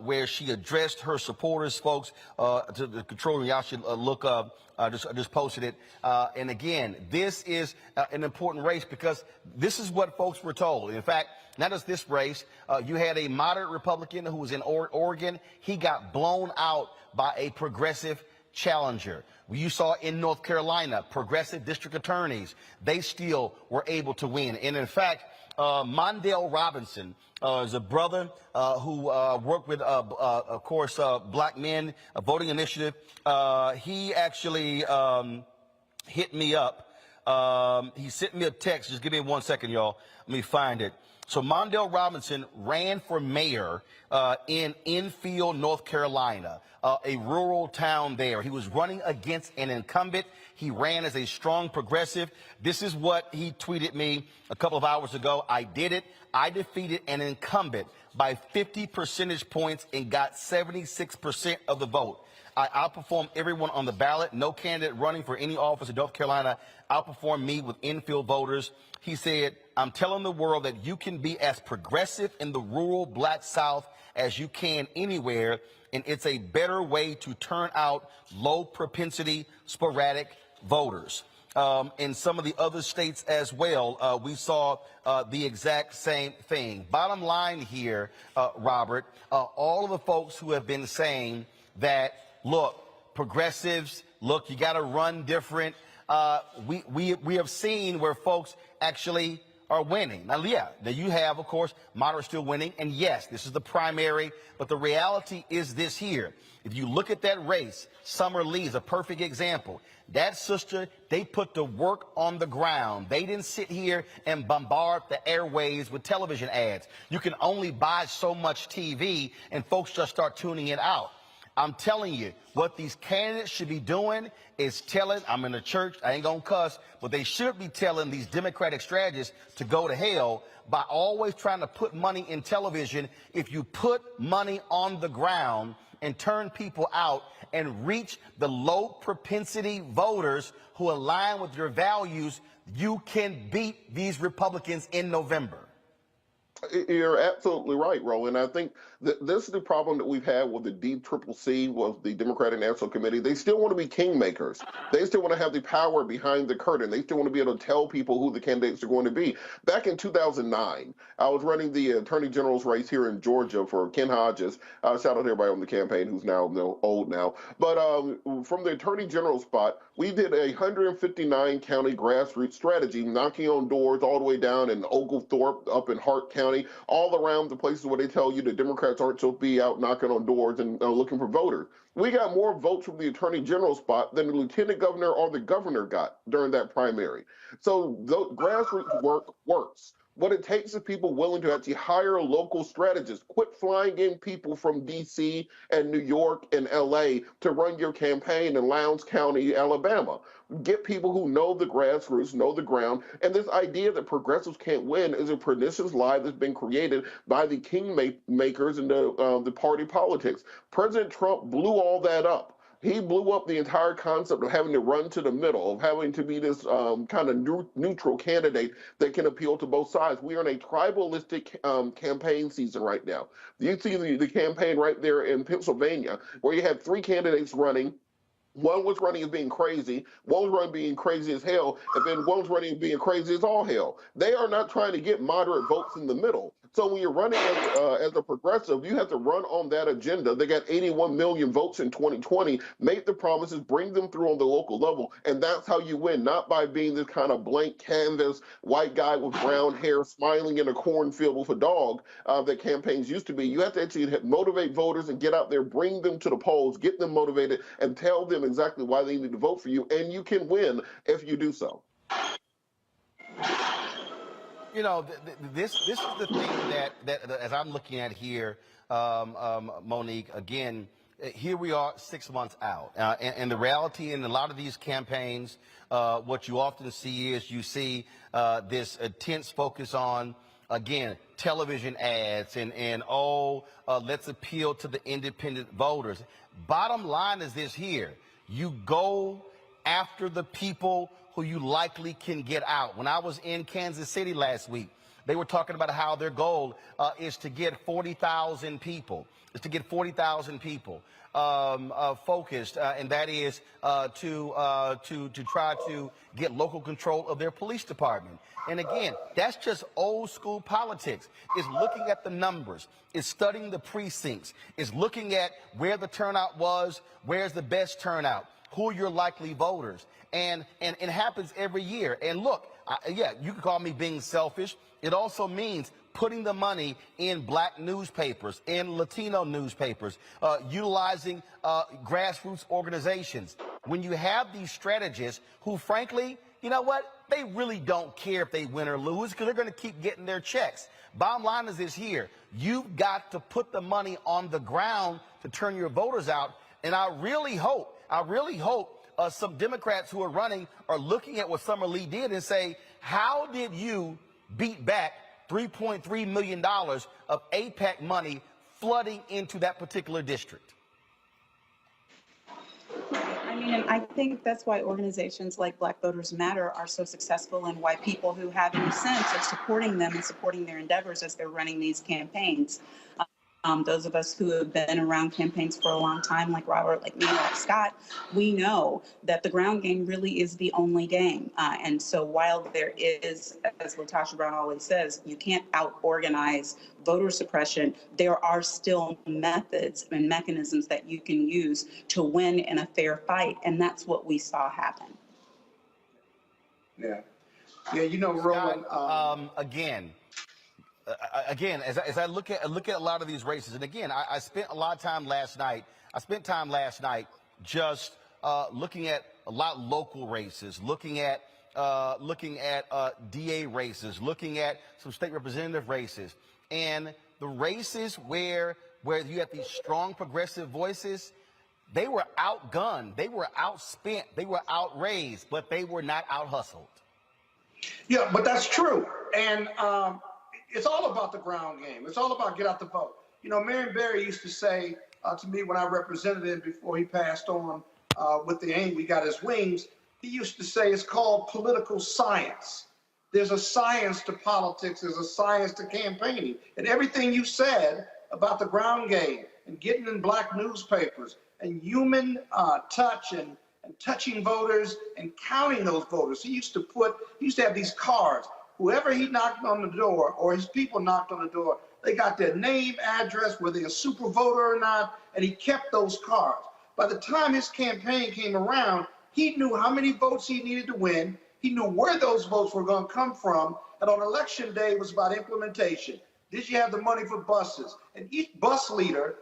where she addressed her supporters, folks, to the control room. Y'all should look up. I just posted it. And again, this is an important race because this is what folks were told. In fact, not just this race, you had a moderate Republican who was in Oregon. He got blown out by a progressive challenger. You saw in North Carolina, progressive district attorneys, they still were able to win. And in fact, Mondale Robinson is a brother who worked with, of course, Black Men Voting Initiative. He actually hit me up. He sent me a text. Just give me 1 second, y'all. Let me find it. So Mondale Robinson ran for mayor in Enfield, North Carolina, a rural town there. He was running against an incumbent. He ran as a strong progressive. This is what he tweeted me a couple of hours ago. I did it. I defeated an incumbent by 50 percentage points and got 76% of the vote. I outperformed everyone on the ballot. No candidate running for any office in North Carolina outperformed me with Enfield voters. He said, I'm telling the world that you can be as progressive in the rural Black South as you can anywhere, and it's a better way to turn out low propensity, sporadic voters. In some of the other states as well, we saw the exact same thing. Bottom line here, Robert, all of the folks who have been saying that, look, progressives, look, you got to run different. We have seen where folks actually are winning. Now, yeah, you have, of course, moderates still winning. And yes, this is the primary. But the reality is this here. If you look at that race, Summer Lee is a perfect example. That sister, they put the work on the ground. They didn't sit here and bombard the airwaves with television ads. You can only buy so much TV, and folks just start tuning it out. I'm telling you, what these candidates should be doing is telling, I'm in the church, I ain't gonna cuss, but they should be telling these Democratic strategists to go to hell by always trying to put money in television. If you put money on the ground and turn people out and reach the low propensity voters who align with your values, you can beat these Republicans in November. You're absolutely right, Roland. I think that this is the problem that we've had with the DCCC, with the Democratic National Committee. They still want to be kingmakers. They still want to have the power behind the curtain. They still want to be able to tell people who the candidates are going to be. Back in 2009, I was running the Attorney General's race here in Georgia for Ken Hodges. Shout out to everybody on the campaign who's now old now. But from the Attorney General spot, we did a 159 county grassroots strategy, knocking on doors all the way down in Oglethorpe, up in Hart County, all around the places where they tell you the Democrats aren't supposed to be out knocking on doors and looking for voters. We got more votes from the Attorney General spot than the Lieutenant Governor or the Governor got during that primary. So grassroots work works. What it takes is people willing to actually hire local strategists. Quit flying in people from D.C. and New York and L.A. to run your campaign in Lowndes County, Alabama. Get people who know the grassroots, know the ground. And this idea that progressives can't win is a pernicious lie that's been created by the kingmakers and the party politics. President Trump blew all that up. He blew up the entire concept of having to run to the middle, of having to be this kind of neutral candidate that can appeal to both sides. We are in a tribalistic campaign season right now. You see the campaign right there in Pennsylvania, where you had 3 candidates running. One was running as being crazy, one was running being crazy as hell, and then one was running being crazy as all hell. They are not trying to get moderate votes in the middle. So when you're running as a progressive, you have to run on that agenda. They got 81 million votes in 2020. Make the promises, bring them through on the local level, and that's how you win, not by being this kind of blank canvas, white guy with brown hair smiling in a cornfield with a dog that campaigns used to be. You have to actually motivate voters and get out there, bring them to the polls, get them motivated, and tell them exactly why they need to vote for you, and you can win if you do so. You know, this is the thing that as I'm looking at here, Monique, again, here we are 6 months out. And the reality in a lot of these campaigns, what you often see is you see this intense focus on, again, television ads and let's appeal to the independent voters. Bottom line is this here. You go after the people who you likely can get out. When I was in Kansas City last week, they were talking about how their goal is to get 40,000 people. Is to get 40,000 people focused, and that is to try to get local control of their police department. And again, that's just old school politics. It's looking at the numbers. It's studying the precincts. It's looking at where the turnout was, where's the best turnout, who are your likely voters. And it happens every year. And look, yeah, you can call me being selfish. It also means putting the money in black newspapers, in Latino newspapers, utilizing grassroots organizations. When you have these strategists who, frankly, you know what? They really don't care if they win or lose because they're going to keep getting their checks. Bottom line is this here. You've got to put the money on the ground to turn your voters out. And I really hope some Democrats who are running are looking at what Summer Lee did and say, how did you beat back $3.3 million of AIPAC money flooding into that particular district? I mean, and I think that's why organizations like Black Voters Matter are so successful, and why people who have any sense are supporting them and supporting their endeavors as they're running these campaigns. Those of us who have been around campaigns for a long time, like Robert, like me, like Scott, we know that the ground game really is the only game. And so while there is, as LaTosha Brown always says, you can't out-organize voter suppression, there are still methods and mechanisms that you can use to win in a fair fight. And that's what we saw happen. Yeah. Yeah, you know, Roland. Again, as I look at a lot of these races, and again, I spent a lot of time last night. I spent time last night just looking at a lot of local races, looking at DA races, looking at some state representative races, and the races where you have these strong progressive voices. They were outgunned, they were outspent, they were outraised, but they were not out-hustled. Yeah, but that's true. And it's all about the ground game. It's all about get out the vote. You know, Marion Barry used to say to me when I represented him before he passed on with the aim we got his wings, he used to say it's called political science. There's a science to politics. There's a science to campaigning. And everything you said about the ground game and getting in black newspapers and human touch and touching voters and counting those voters. He used to have these cards. Whoever he knocked on the door or his people knocked on the door, they got their name, address, whether they're a super voter or not, and he kept those cards. By the time his campaign came around, he knew how many votes he needed to win. He knew where those votes were going to come from. And on election day, it was about implementation. Did you have the money for buses? And each bus leader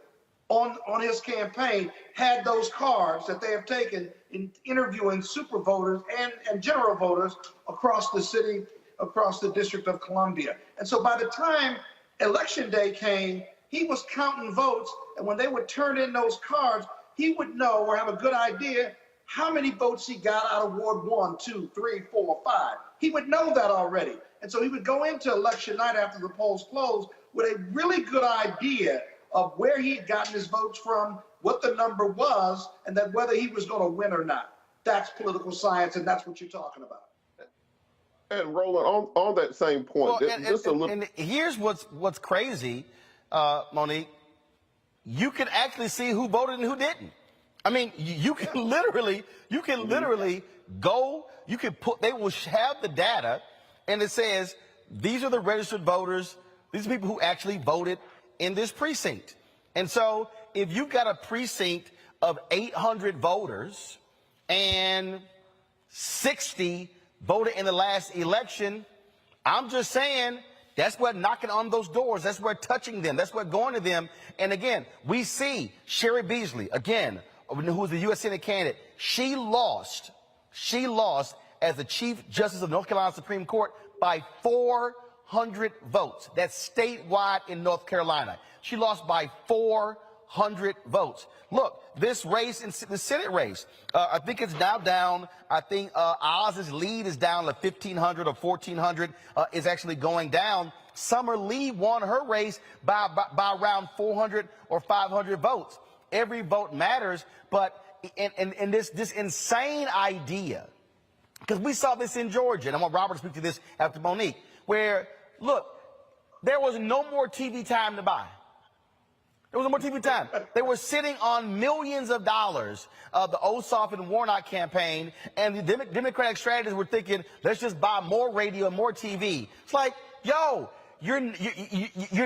on his campaign had those cards that they have taken in interviewing super voters and general voters across the city, across the District of Columbia. And so by the time election day came, he was counting votes, and when they would turn in those cards, he would know or have a good idea how many votes he got out of Ward 1, 2, 3, 4, 5. He would know that already. And so he would go into election night after the polls closed with a really good idea of where he had gotten his votes from, what the number was, and then whether he was going to win or not. That's political science, and that's what you're talking about. And Roland, on that same point, well, and here's what's crazy, Monique. You can actually see who voted and who didn't. I mean, you can literally go. You can they will have the data, and it says these are the registered voters. These are people who actually voted in this precinct. And so if you've got a precinct of 800 voters and 60 voted in the last election, I'm just saying that's what knocking on those doors, that's what touching them, that's what going to them. And again, we see Sherry Beasley, again, who was the U.S. Senate candidate, she lost as the Chief Justice of North Carolina Supreme Court by 400 votes. That's statewide in North Carolina. She lost by 400 votes. Look, this race, in the Senate race, I think it's now down. I think Oz's lead is down to 1,500 or 1,400. Is actually going down. Summer Lee won her race by around 400 or 500 votes. Every vote matters, but in this insane idea, because we saw this in Georgia, and I want Robert to speak to this after Monique, where, look, there was no more TV time to buy. There was no more TV time. They were sitting on millions of dollars of the Ossoff and Warnock campaign, and the Democratic strategists were thinking, let's just buy more radio and more TV. It's like, yo, you're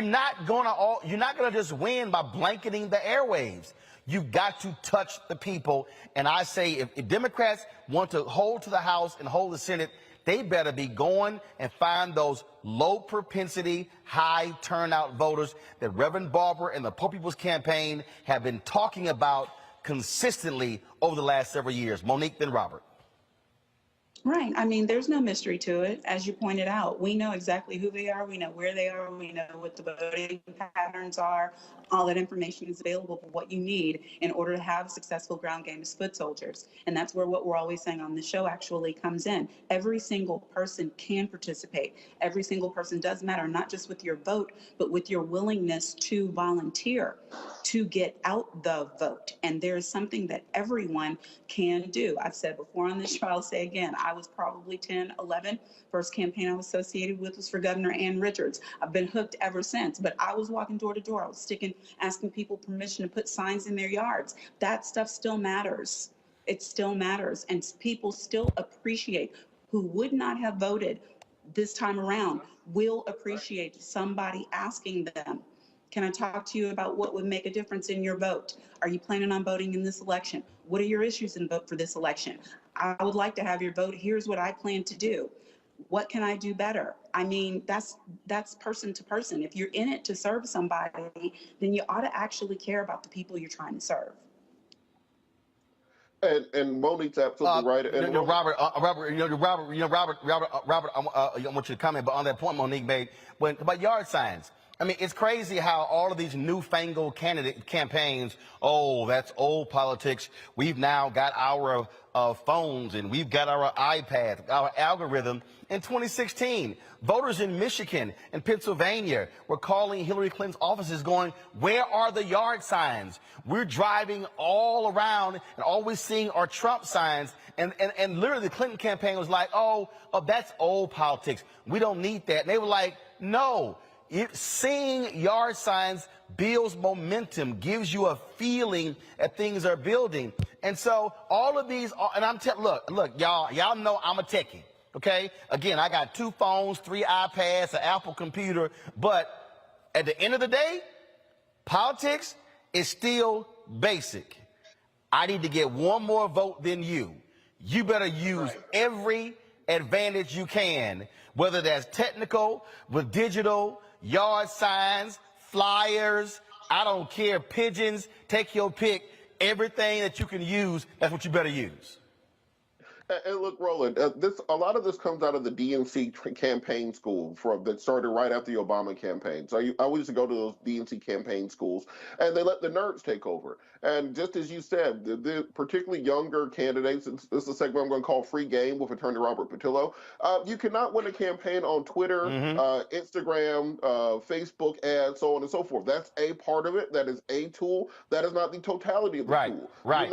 not gonna just win by blanketing the airwaves. You've got to touch the people. And I say, if Democrats want to hold to the House and hold the Senate, they better be going and find those low propensity, high turnout voters that Reverend Barber and the Poor People's Campaign have been talking about consistently over the last several years. Monique, then Robert. Right. I mean, there's no mystery to it. As you pointed out, we know exactly who they are. We know where they are. We know what the voting patterns are. All that information is available for what you need in order to have successful ground game as foot soldiers. And that's where what we're always saying on the show actually comes in. Every single person can participate. Every single person does matter, not just with your vote, but with your willingness to volunteer, to get out the vote. And there is something that everyone can do. I've said before on this show, I'll say again, I was probably 10, 11. First campaign I was associated with was for Governor Ann Richards. I've been hooked ever since, but I was walking door to door. I was asking people permission to put signs in their yards. That stuff still matters. It still matters. And people still appreciate who would not have voted this time around will appreciate somebody asking them, can I talk to you about what would make a difference in your vote? Are you planning on voting in this election? What are your issues in vote for this election? I would like to have your vote. Here's what I plan to do. what can I do better? I mean, that's person to person. If you're in it to serve somebody, then you ought to actually care about the people you're trying to serve. And Monique's absolutely right. And Robert, I want you to comment, but on that point Monique made, about yard signs. I mean, it's crazy how all of these newfangled candidate campaigns, oh, that's old politics. We've now got our phones and we've got our iPads, our algorithm. In 2016, voters in Michigan and Pennsylvania were calling Hillary Clinton's offices going, where are the yard signs? We're driving all around and always seeing our Trump signs. And literally the Clinton campaign was like, oh, that's old politics. We don't need that. And they were like, no. Seeing yard signs builds momentum, gives you a feeling that things are building. And so all of these, and I'm look, y'all know I'm a techie, okay? Again, I got 2 phones, 3 iPads, an Apple computer, but at the end of the day, politics is still basic. I need to get one more vote than you. You better use every advantage you can, whether that's technical, with digital, yard signs, flyers, I don't care, pigeons, take your pick. Everything that you can use, that's what you better use. And look, Roland, a lot of this comes out of the DNC campaign school that started right after the Obama campaign. So I used to go to those DNC campaign schools, and they let the nerds take over. And just as you said, the particularly younger candidates, this is a segment I'm going to call Free Game with Attorney Robert Patillo. You cannot win a campaign on Twitter, Instagram, Facebook ads, so on and so forth. That's a part of it. That is a tool. That is not the totality of the tool. Right.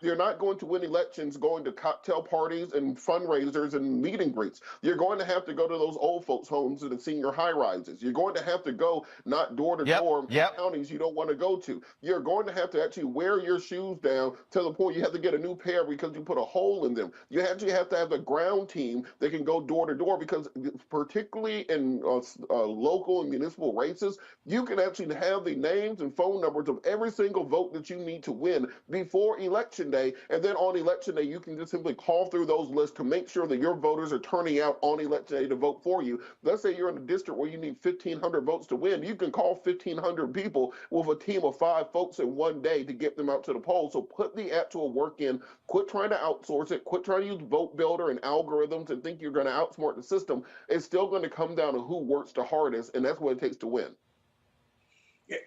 You're not going to win elections going to cocktail parties and fundraisers and meet and greets. You're going to have to go to those old folks' homes and the senior high-rises. You're going to have to go not door to door in counties you don't want to go to. You're going to have to actually wear your shoes down to the point you have to get a new pair because you put a hole in them. You actually have to have a ground team that can go door to door because particularly in local and municipal races, you can actually have the names and phone numbers of every single vote that you need to win before election day, and then on election day you can just simply call through those lists to make sure that your voters are turning out on election day to vote for you. Let's say you're in a district where you need 1,500 votes to win. You can call 1,500 people with a team of 5 folks in one day to get them out to the polls. So put the actual work in. Quit trying to outsource it. Quit trying to use vote builder and algorithms and think you're going to outsmart the system. It's still going to come down to who works the hardest, and that's what it takes to win.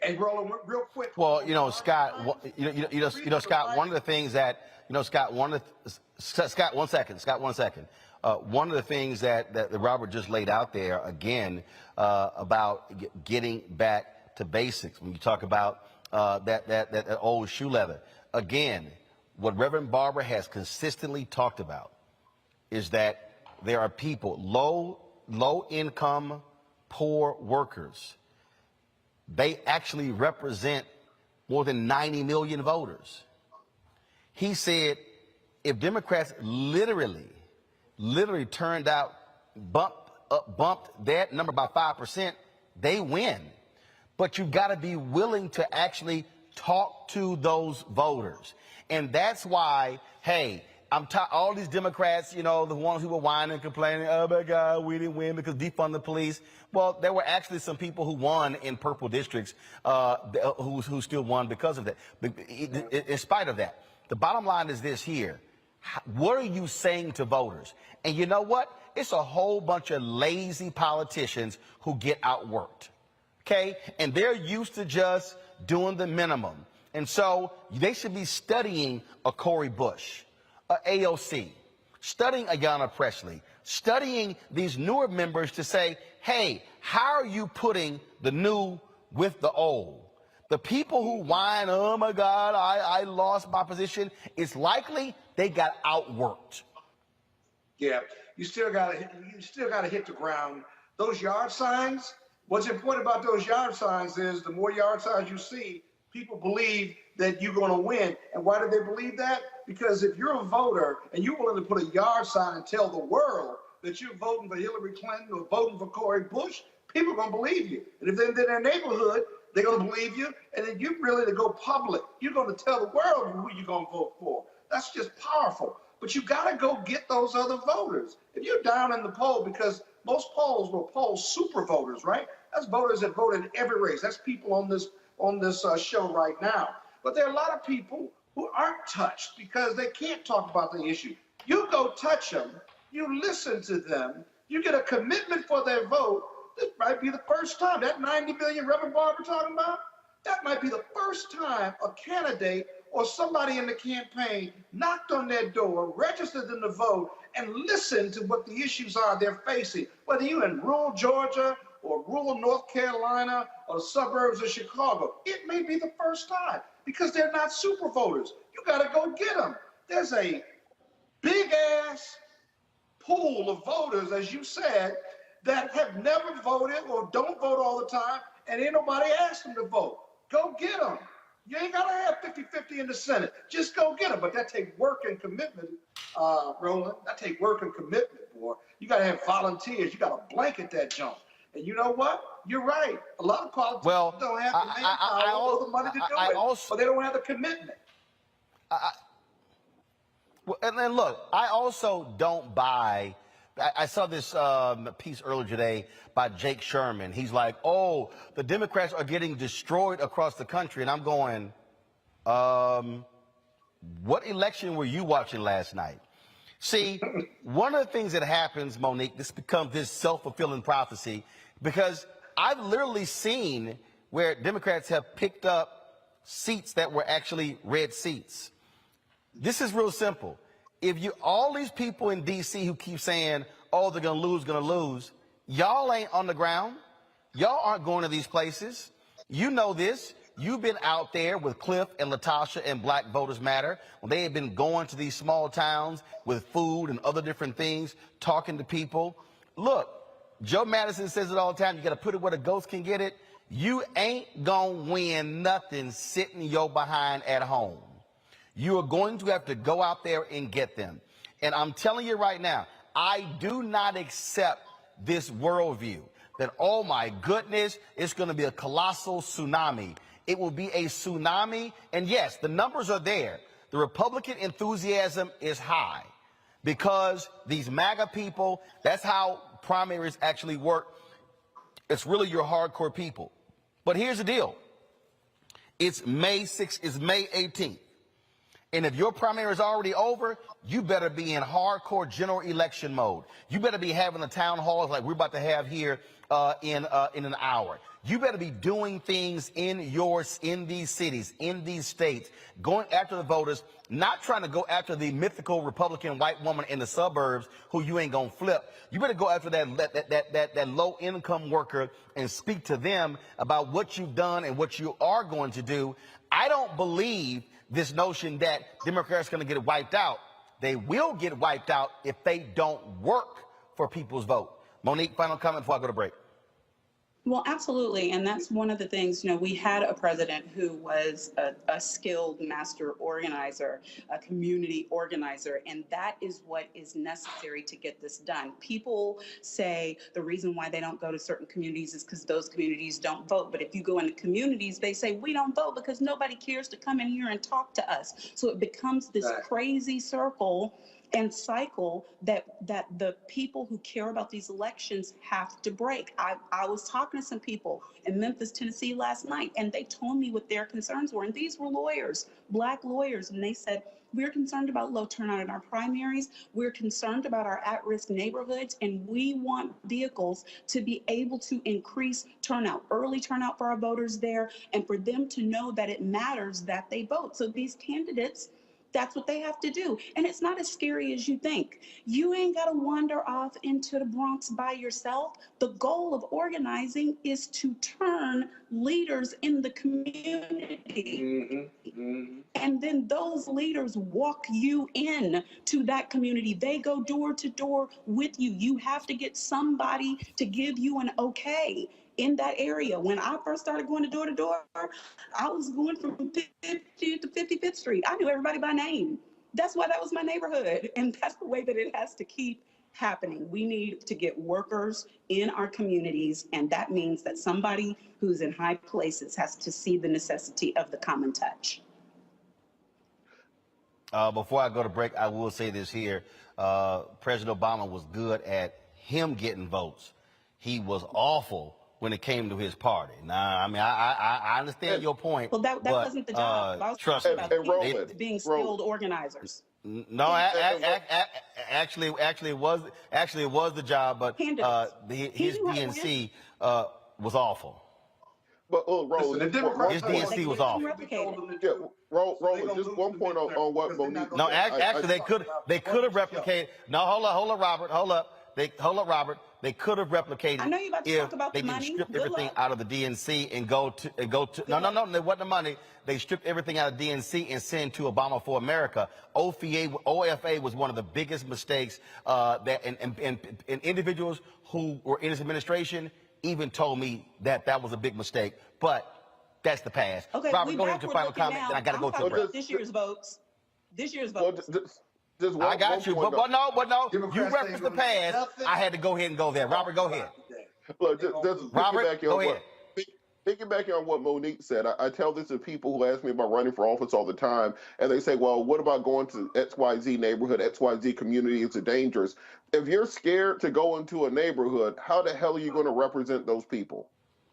And Roland, real quick. Well, Scott, Scott, one of the things that, Scott, one second. One of the things that Robert just laid out there, again, about getting back to basics, when you talk about that old shoe leather, again, what Reverend Barber has consistently talked about is that there are people, low income, poor workers. They actually represent more than 90 million voters. He said if Democrats literally turned out, bumped that number by 5%, they win. But you've got to be willing to actually talk to those voters. And that's why, hey, all these Democrats, the ones who were whining and complaining, oh my God, we didn't win because defund the police. Well, there were actually some people who won in purple districts who still won because of that. In spite of that, the bottom line is this here. What are you saying to voters? And you know what? It's a whole bunch of lazy politicians who get outworked. Okay? And they're used to just doing the minimum. And so they should be studying a Cori Bush, a AOC, studying Ayanna Pressley, studying these newer members to say, hey, how are you putting the new with the old? The people who whine, oh my God, I lost my position, it's likely they got outworked. Yeah, you still gotta hit the ground. Those yard signs, what's important about those yard signs is the more yard signs you see, people believe that you're going to win. And why do they believe that? Because if you're a voter and you're willing to put a yard sign and tell the world that you're voting for Hillary Clinton or voting for Cori Bush, people are going to believe you. And if they're in their neighborhood, they're going to believe you. And then you're really to go public. You're going to tell the world who you're going to vote for. That's just powerful. but you got to go get those other voters. If you're down in the poll, because most polls will poll super voters, right? That's voters that vote in every race. That's people on this show right now. But there are a lot of people who aren't touched because they can't talk about the issue. You go touch them, you listen to them, you get a commitment for their vote. This might be the first time, that 90 million Reverend Barber talking about, that might be the first time a candidate or somebody in the campaign knocked on their door, registered them to vote, and listened to what the issues are they're facing. Whether you're in rural Georgia or rural North Carolina or the suburbs of Chicago, it may be the first time because they're not super voters. You got to go get them. There's a big ass pool of voters, as you said, that have never voted or don't vote all the time, and ain't nobody asked them to vote. Go get them. You ain't got to have 50-50 in the Senate. Just go get them. But that takes work and commitment, Roland. That takes work and commitment, boy. You got to have volunteers. You got to blanket that junk. And you know what? You're right. A lot of politicians don't have the manpower or the money to do it, or they don't have the commitment. Well, and then look, I also don't buy. I saw this piece earlier today by Jake Sherman. He's like, oh, the Democrats are getting destroyed across the country. And I'm going, what election were you watching last night? See, one of the things that happens, Monique, this becomes this self-fulfilling prophecy, because I've literally seen where Democrats have picked up seats that were actually red seats. This is real simple. If you, all these people in D.C. who keep saying, oh, they're going to lose, y'all ain't on the ground. Y'all aren't going to these places. You know this. You've been out there with Cliff and Latasha and Black Voters Matter when they have been going to these small towns with food and other different things, talking to people. Look, Joe Madison says it all the time. You got to put it where the ghost can get it. You ain't going to win nothing sitting your behind at home. You are going to have to go out there and get them. And I'm telling you right now, I do not accept this worldview that, oh my goodness, it's going to be a colossal tsunami. It will be a tsunami. And yes, the numbers are there. The Republican enthusiasm is high because these MAGA people, that's how primaries actually work. It's really your hardcore people. But here's the deal. It's May 6th, it's May 18th. And if your primary is already over, you better be in hardcore general election mode. You better be having a town hall like we're about to have here in an hour. You better be doing things in these cities, in these states, going after the voters, not trying to go after the mythical Republican white woman in the suburbs who you ain't gonna flip. You better go after that low income worker and speak to them about what you've done and what you are going to do. I don't believe this notion that Democrats are going to get wiped out. They will get wiped out if they don't work for people's vote. Monique, final comment before I go to break. Well, absolutely. And that's one of the things, we had a president who was a skilled master organizer, a community organizer, and that is what is necessary to get this done. People say the reason why they don't go to certain communities is because those communities don't vote. But if you go into communities, they say we don't vote because nobody cares to come in here and talk to us. So it becomes this crazy circle and cycle that the people who care about these elections have to break. I was talking to some people in Memphis, Tennessee last night, and they told me what their concerns were. And these were lawyers, Black lawyers, and they said, we're concerned about low turnout in our primaries. We're concerned about our at-risk neighborhoods, and we want vehicles to be able to increase turnout, early turnout for our voters there, and for them to know that it matters that they vote. So these candidates, that's what they have to do. And it's not as scary as you think. You ain't got to wander off into the Bronx by yourself. The goal of organizing is to turn leaders in the community. And then those leaders walk you in to that community. They go door to door with you. You have to get somebody to give you an okay in that area. When I first started going door to door, I was going from 50th to 55th Street. I knew everybody by name. That's why that was my neighborhood. And that's the way that it has to keep happening. We need to get workers in our communities, and that means that somebody who's in high places has to see the necessity of the common touch. Before I go to break, I will say this here. President Obama was good at him getting votes. He was awful when it came to his party. Now, I mean, I understand your point. Well, that but, wasn't the job. I was trust talking me. about Roland, being skilled organizers. No, actually, it was the job, but his DNC was awful. But Roland, his DNC was awful. Yeah, Roland, just one point on what Monique. No, actually, they could have replicated. No, hold up, Robert, hold up. They could have replicated I know you're about to talk about they the can money. strip Good everything luck. out of the DNC and go to no, it wasn't the money. They stripped everything out of DNC and sent to Obama for America. OFA was one of the biggest mistakes that and individuals who were in this administration even told me that was a big mistake. But that's the past. Okay, Robert, go ahead to your final comment, then I got to go to a break. This year's votes. This year's votes. I got you, but no. You referenced the past. I had to go ahead and go there. Robert, go ahead. Look, just Robert, go ahead. Piggybacking on what Monique said, I tell this to people who ask me about running for office all the time, and they say, well, what about going to XYZ neighborhood, XYZ community? It's dangerous. If you're scared to go into a neighborhood, how the hell are you going to represent those people?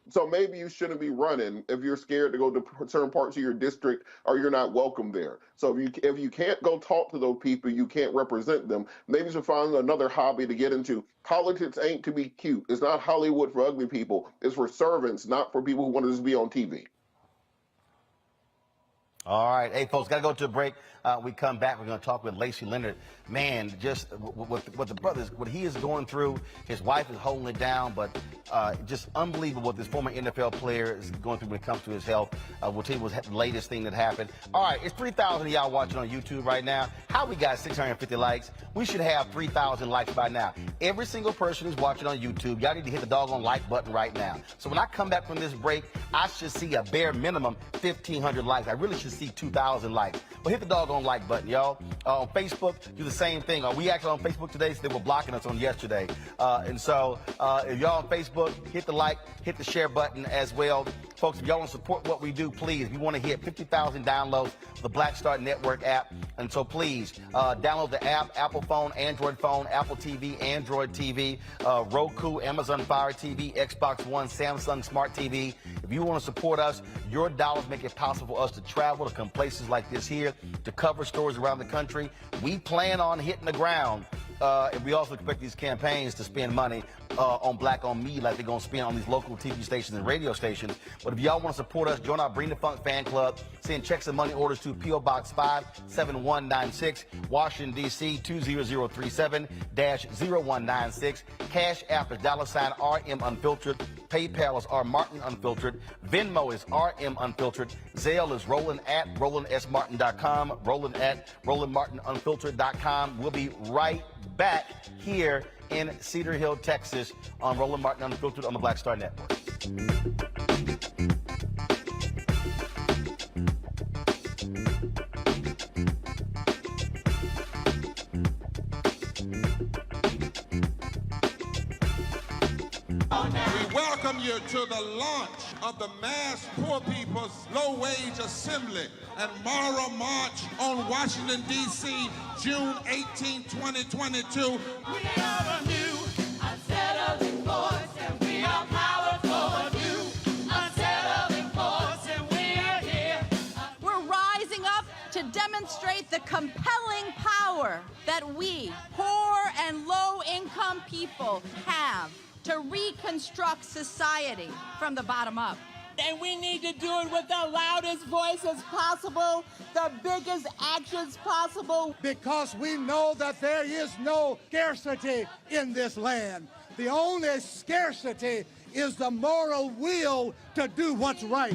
So maybe you shouldn't be running if you're scared to go to certain parts of your district or you're not welcome there. So if you can't go talk to those people, you can't represent them. Maybe you should find another hobby to get into. Politics ain't to be cute. It's not Hollywood for ugly people. It's for servants, not for people who want to just be on TV. All right. Hey, folks, got to go to a break. We come back. We're going to talk with Lacey Leonard. Man, just what the brothers, what he is going through. His wife is holding it down, but just unbelievable what this former NFL player is going through when it comes to his health. We'll tell you what's the latest thing that happened. All right, it's 3,000 of y'all watching on YouTube right now. How we got 650 likes? We should have 3,000 likes by now. Every single person who's watching on YouTube, y'all need to hit the doggone like button right now. So when I come back from this break, I should see a bare minimum 1,500 likes. I really should see 2,000 likes. But hit the doggone like button, y'all. On Facebook, do the same thing. We actually on Facebook today, so they were blocking us on yesterday. And so if y'all on Facebook, hit the like, hit the share button as well. Folks, if y'all want to support what we do, please, we want to hit 50,000 downloads of the Black Star Network app. And so please, download the app, Apple phone, Android phone, Apple TV, Android TV, Roku, Amazon Fire TV, Xbox One, Samsung Smart TV. If you want to support us, your dollars make it possible for us to travel to come places like this here, to cover stories around the country. We plan on hitting the ground. And we also expect these campaigns to spend money on black-owned media like they're going to spend on these local TV stations and radio stations. But if y'all want to support us, join our Bring the Funk fan club. Send checks and money orders to P.O. Box 57196, Washington, D.C. 20037-0196. Cash App is $RM Unfiltered. PayPal is R Martin Unfiltered. Venmo is RM Unfiltered. Zelle is Roland at RolandSMartin.com. Roland at RolandMartinUnfiltered.com. We'll be right back here in Cedar Hill, Texas on Roland Martin Unfiltered on the Black Star Network. We welcome you to the launch of the Mass Poor People's Low Wage Assembly and Moral March on Washington, D.C., June 18, 2022. We are a new, unsettling force, and we are powerful. New, unsettling force, and we are here. We're rising up to demonstrate the compelling power that we, poor and low-income people, have to reconstruct society from the bottom up. And we need to do it with the loudest voices possible, the biggest actions possible. Because we know that there is no scarcity in this land. The only scarcity is the moral will to do what's right.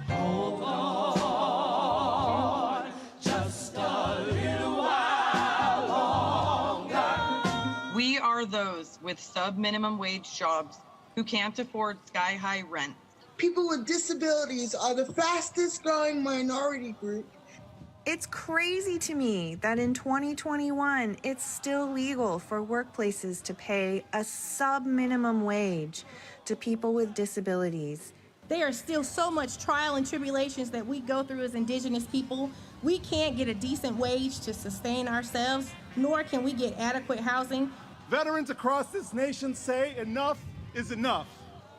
Hold on, just a little while longer. We are those with sub-minimum wage jobs who can't afford sky-high rent. People with disabilities are the fastest growing minority group. It's crazy to me that in 2021, it's still legal for workplaces to pay a sub-minimum wage to people with disabilities. There are still so much trial and tribulations that we go through as Indigenous people. We can't get a decent wage to sustain ourselves, nor can we get adequate housing. Veterans across this nation say enough is enough.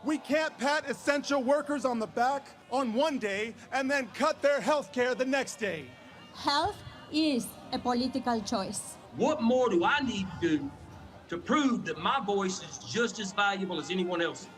We can't pat essential workers on the back on one day and then cut their health care the next day. Health is a political choice. What more do I need to do to prove that my voice is just as valuable as anyone else's?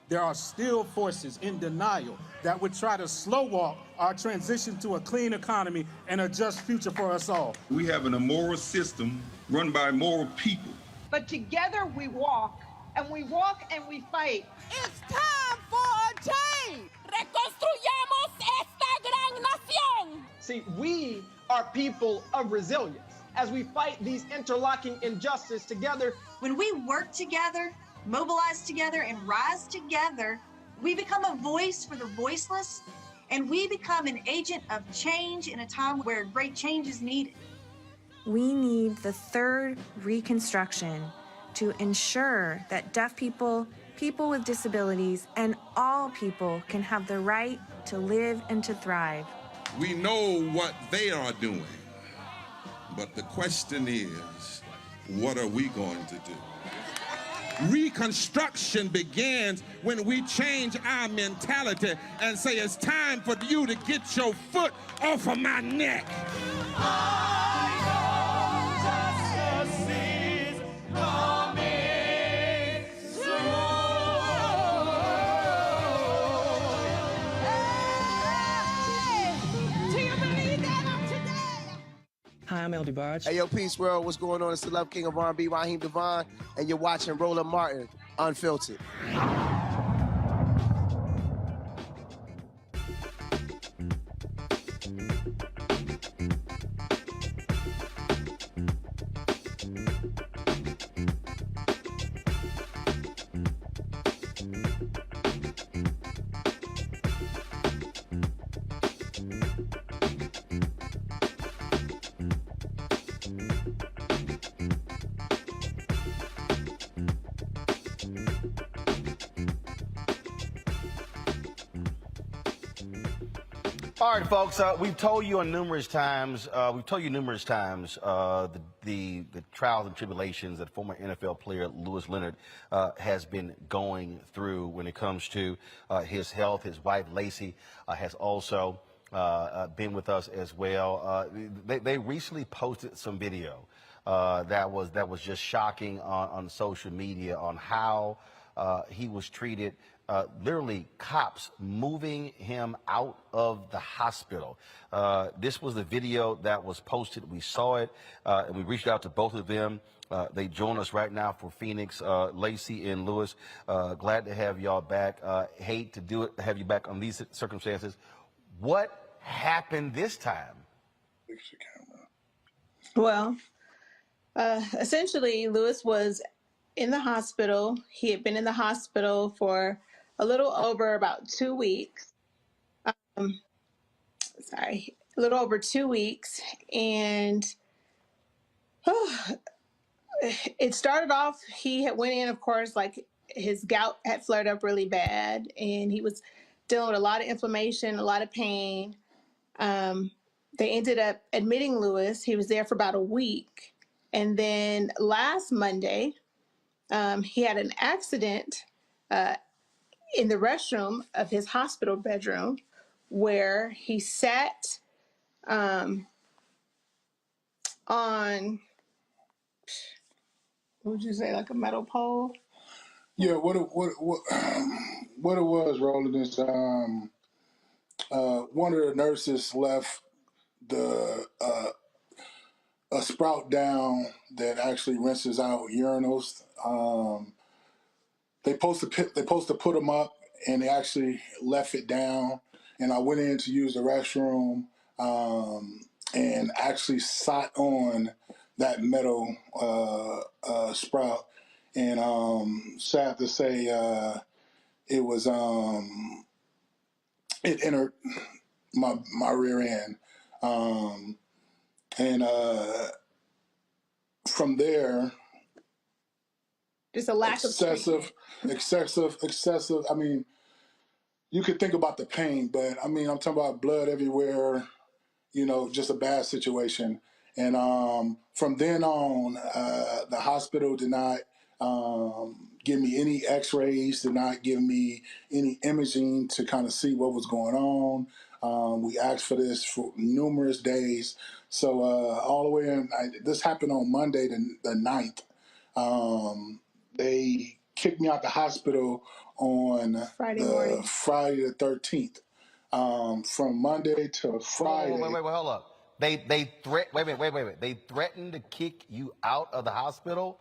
There are still forces in denial that would try to slow walk our transition to a clean economy and a just future for us all. We have an immoral system run by immoral people. But together we walk, and we walk and we fight. It's time for a change. Reconstruyamos esta gran nación. See, we are people of resilience as we fight these interlocking injustices together. When we work together, mobilize together, and rise together, we become a voice for the voiceless, and we become an agent of change in a time where great change is needed. We need the third Reconstruction to ensure that deaf people, people with disabilities, and all people can have the right to live and to thrive. We know what they are doing, but the question is, what are we going to do? Reconstruction begins when we change our mentality and say it's time for you to get your foot off of my neck. Hi, I'm El DeBarge. Hey, yo, Peace World, what's going on? It's the Love King of R&B, Raheem Devon, and you're watching Roland Martin, Unfiltered. All right, folks. We've told you numerous times. The trials and tribulations that former NFL player Lacey Leonard has been going through when it comes to his health. His wife Lacey has also been with us as well. They recently posted some video that was just shocking on social media on how he was treated. Literally cops moving him out of the hospital. This was the video that was posted. We saw it, and we reached out to both of them. They join us right now for Phoenix, Lacey and Lewis. Glad to have y'all back. Hate to do it, have you back on these circumstances. What happened this time? Well, essentially, Lewis was in the hospital. He had been in the hospital for a little over about 2 weeks. A little over 2 weeks. And it started off, he had went in, of course, like his gout had flared up really bad, and he was dealing with a lot of inflammation, a lot of pain. They ended up admitting Lewis. He was there for about a week. And then last Monday, he had an accident in the restroom of his hospital bedroom where he sat on, what would you say, like a metal pole? Yeah, what it was, Roland, is one of the nurses left a sprout down that actually rinses out urinals. They supposed to put them up, and they actually left it down. And I went in to use the restroom and actually sat on that metal sprout. And sad to say, it was it entered my rear end, and from there. Just a lack of excessive. I mean, you could think about the pain, but I mean, I'm talking about blood everywhere, you know, just a bad situation. And from then on, the hospital did not give me any x-rays, did not give me any imaging to kind of see what was going on. We asked for this for numerous days. So all the way in, this happened on Monday, the 9th. They kicked me out the hospital on Friday morning. Friday the 13th. From Monday to Friday. Wait, hold up. Wait. They threatened to kick you out of the hospital.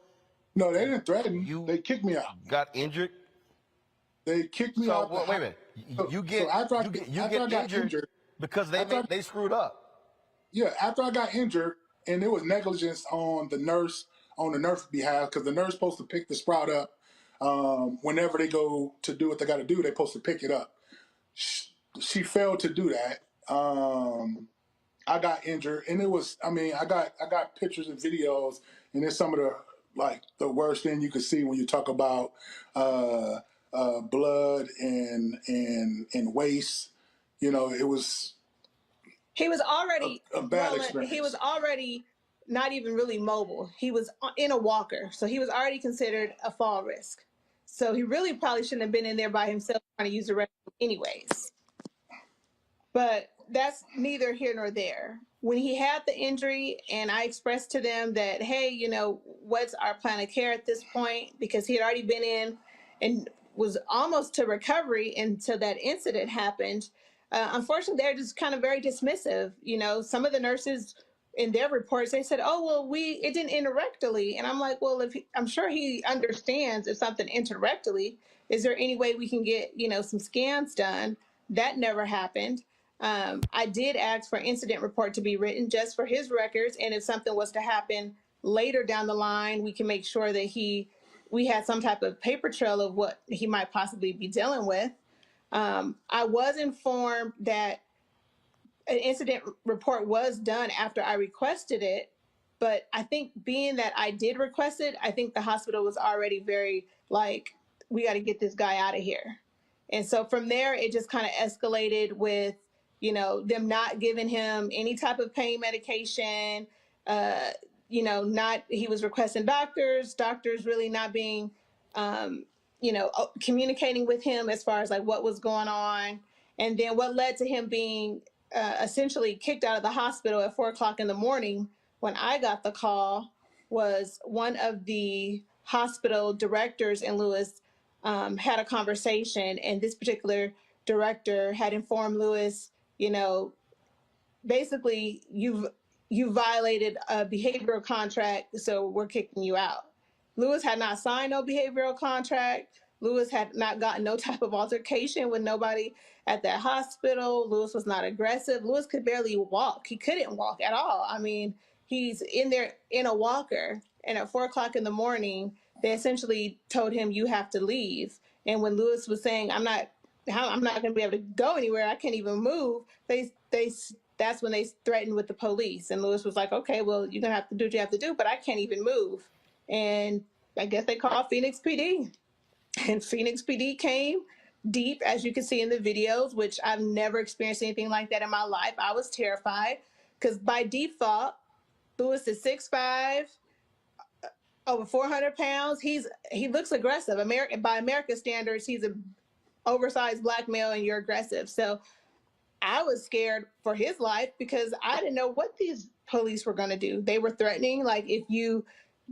No, they didn't threaten. They kicked me out. Got injured. They kicked me out. Wait a minute. You get injured because they screwed up. Yeah, after I got injured, and it was negligence on the nurse behalf, because the nurse supposed to pick the sprout up whenever they go to do what they got to do. They're supposed to pick it up. She failed to do that. I got injured, and it was. I mean, I got pictures and videos, and it's some of the worst thing you could see when you talk about blood and waste. You know, it was. He was already a bad experience. He was already not even really mobile. He was in a walker, so he was already considered a fall risk. So he really probably shouldn't have been in there by himself trying to use the restroom anyways. But that's neither here nor there. When he had the injury and I expressed to them that, hey, you know, what's our plan of care at this point? Because he had already been in and was almost to recovery until that incident happened. Unfortunately, they're just kind of very dismissive. You know, some of the nurses in their reports, they said, oh, well, it didn't enter rectally. And I'm like, well, I'm sure he understands if something entered rectally, is there any way we can get, you know, some scans done? That never happened. I did ask for an incident report to be written just for his records. And if something was to happen later down the line, we can make sure that we had some type of paper trail of what he might possibly be dealing with. I was informed that an incident report was done after I requested it, but I think being that I did request it, I think the hospital was already very like, we got to get this guy out of here. And so from there, it just kind of escalated with, you know, them not giving him any type of pain medication, you know, he was requesting doctors really not being, you know, communicating with him as far as like what was going on. And then what led to him being essentially kicked out of the hospital at 4:00 in the morning when I got the call was one of the hospital directors in Lewis had a conversation, and this particular director had informed Lewis, you know, basically you violated a behavioral contract, so we're kicking you out. Lewis had not signed no behavioral contract. Lewis had not gotten no type of altercation with nobody at that hospital. Lewis was not aggressive. Lewis could barely walk. He couldn't walk at all. I mean, he's in there in a walker, and at 4:00 in the morning, they essentially told him, you have to leave. And when Lewis was saying, I'm not going to be able to go anywhere, I can't even move, that's when they threatened with the police. And Lewis was like, okay, well, you're going to have to do what you have to do, but I can't even move. And I guess they called Phoenix PD. And Phoenix PD came deep, as you can see in the videos, which I've never experienced anything like that in my life. I was terrified because by default, Lewis is 6'5", over 400 pounds. He looks aggressive. By American standards, he's an oversized black male and you're aggressive. So I was scared for his life because I didn't know what these police were going to do. They were threatening, like, if you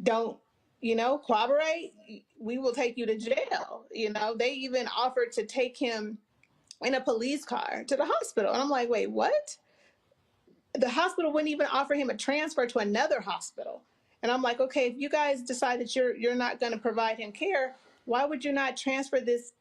don't, you know, cooperate, we will take you to jail. You know, they even offered to take him in a police car to the hospital. And I'm like, wait, what? The hospital wouldn't even offer him a transfer to another hospital. And I'm like, okay, if you guys decide that you're not going to provide him care, why would you not transfer this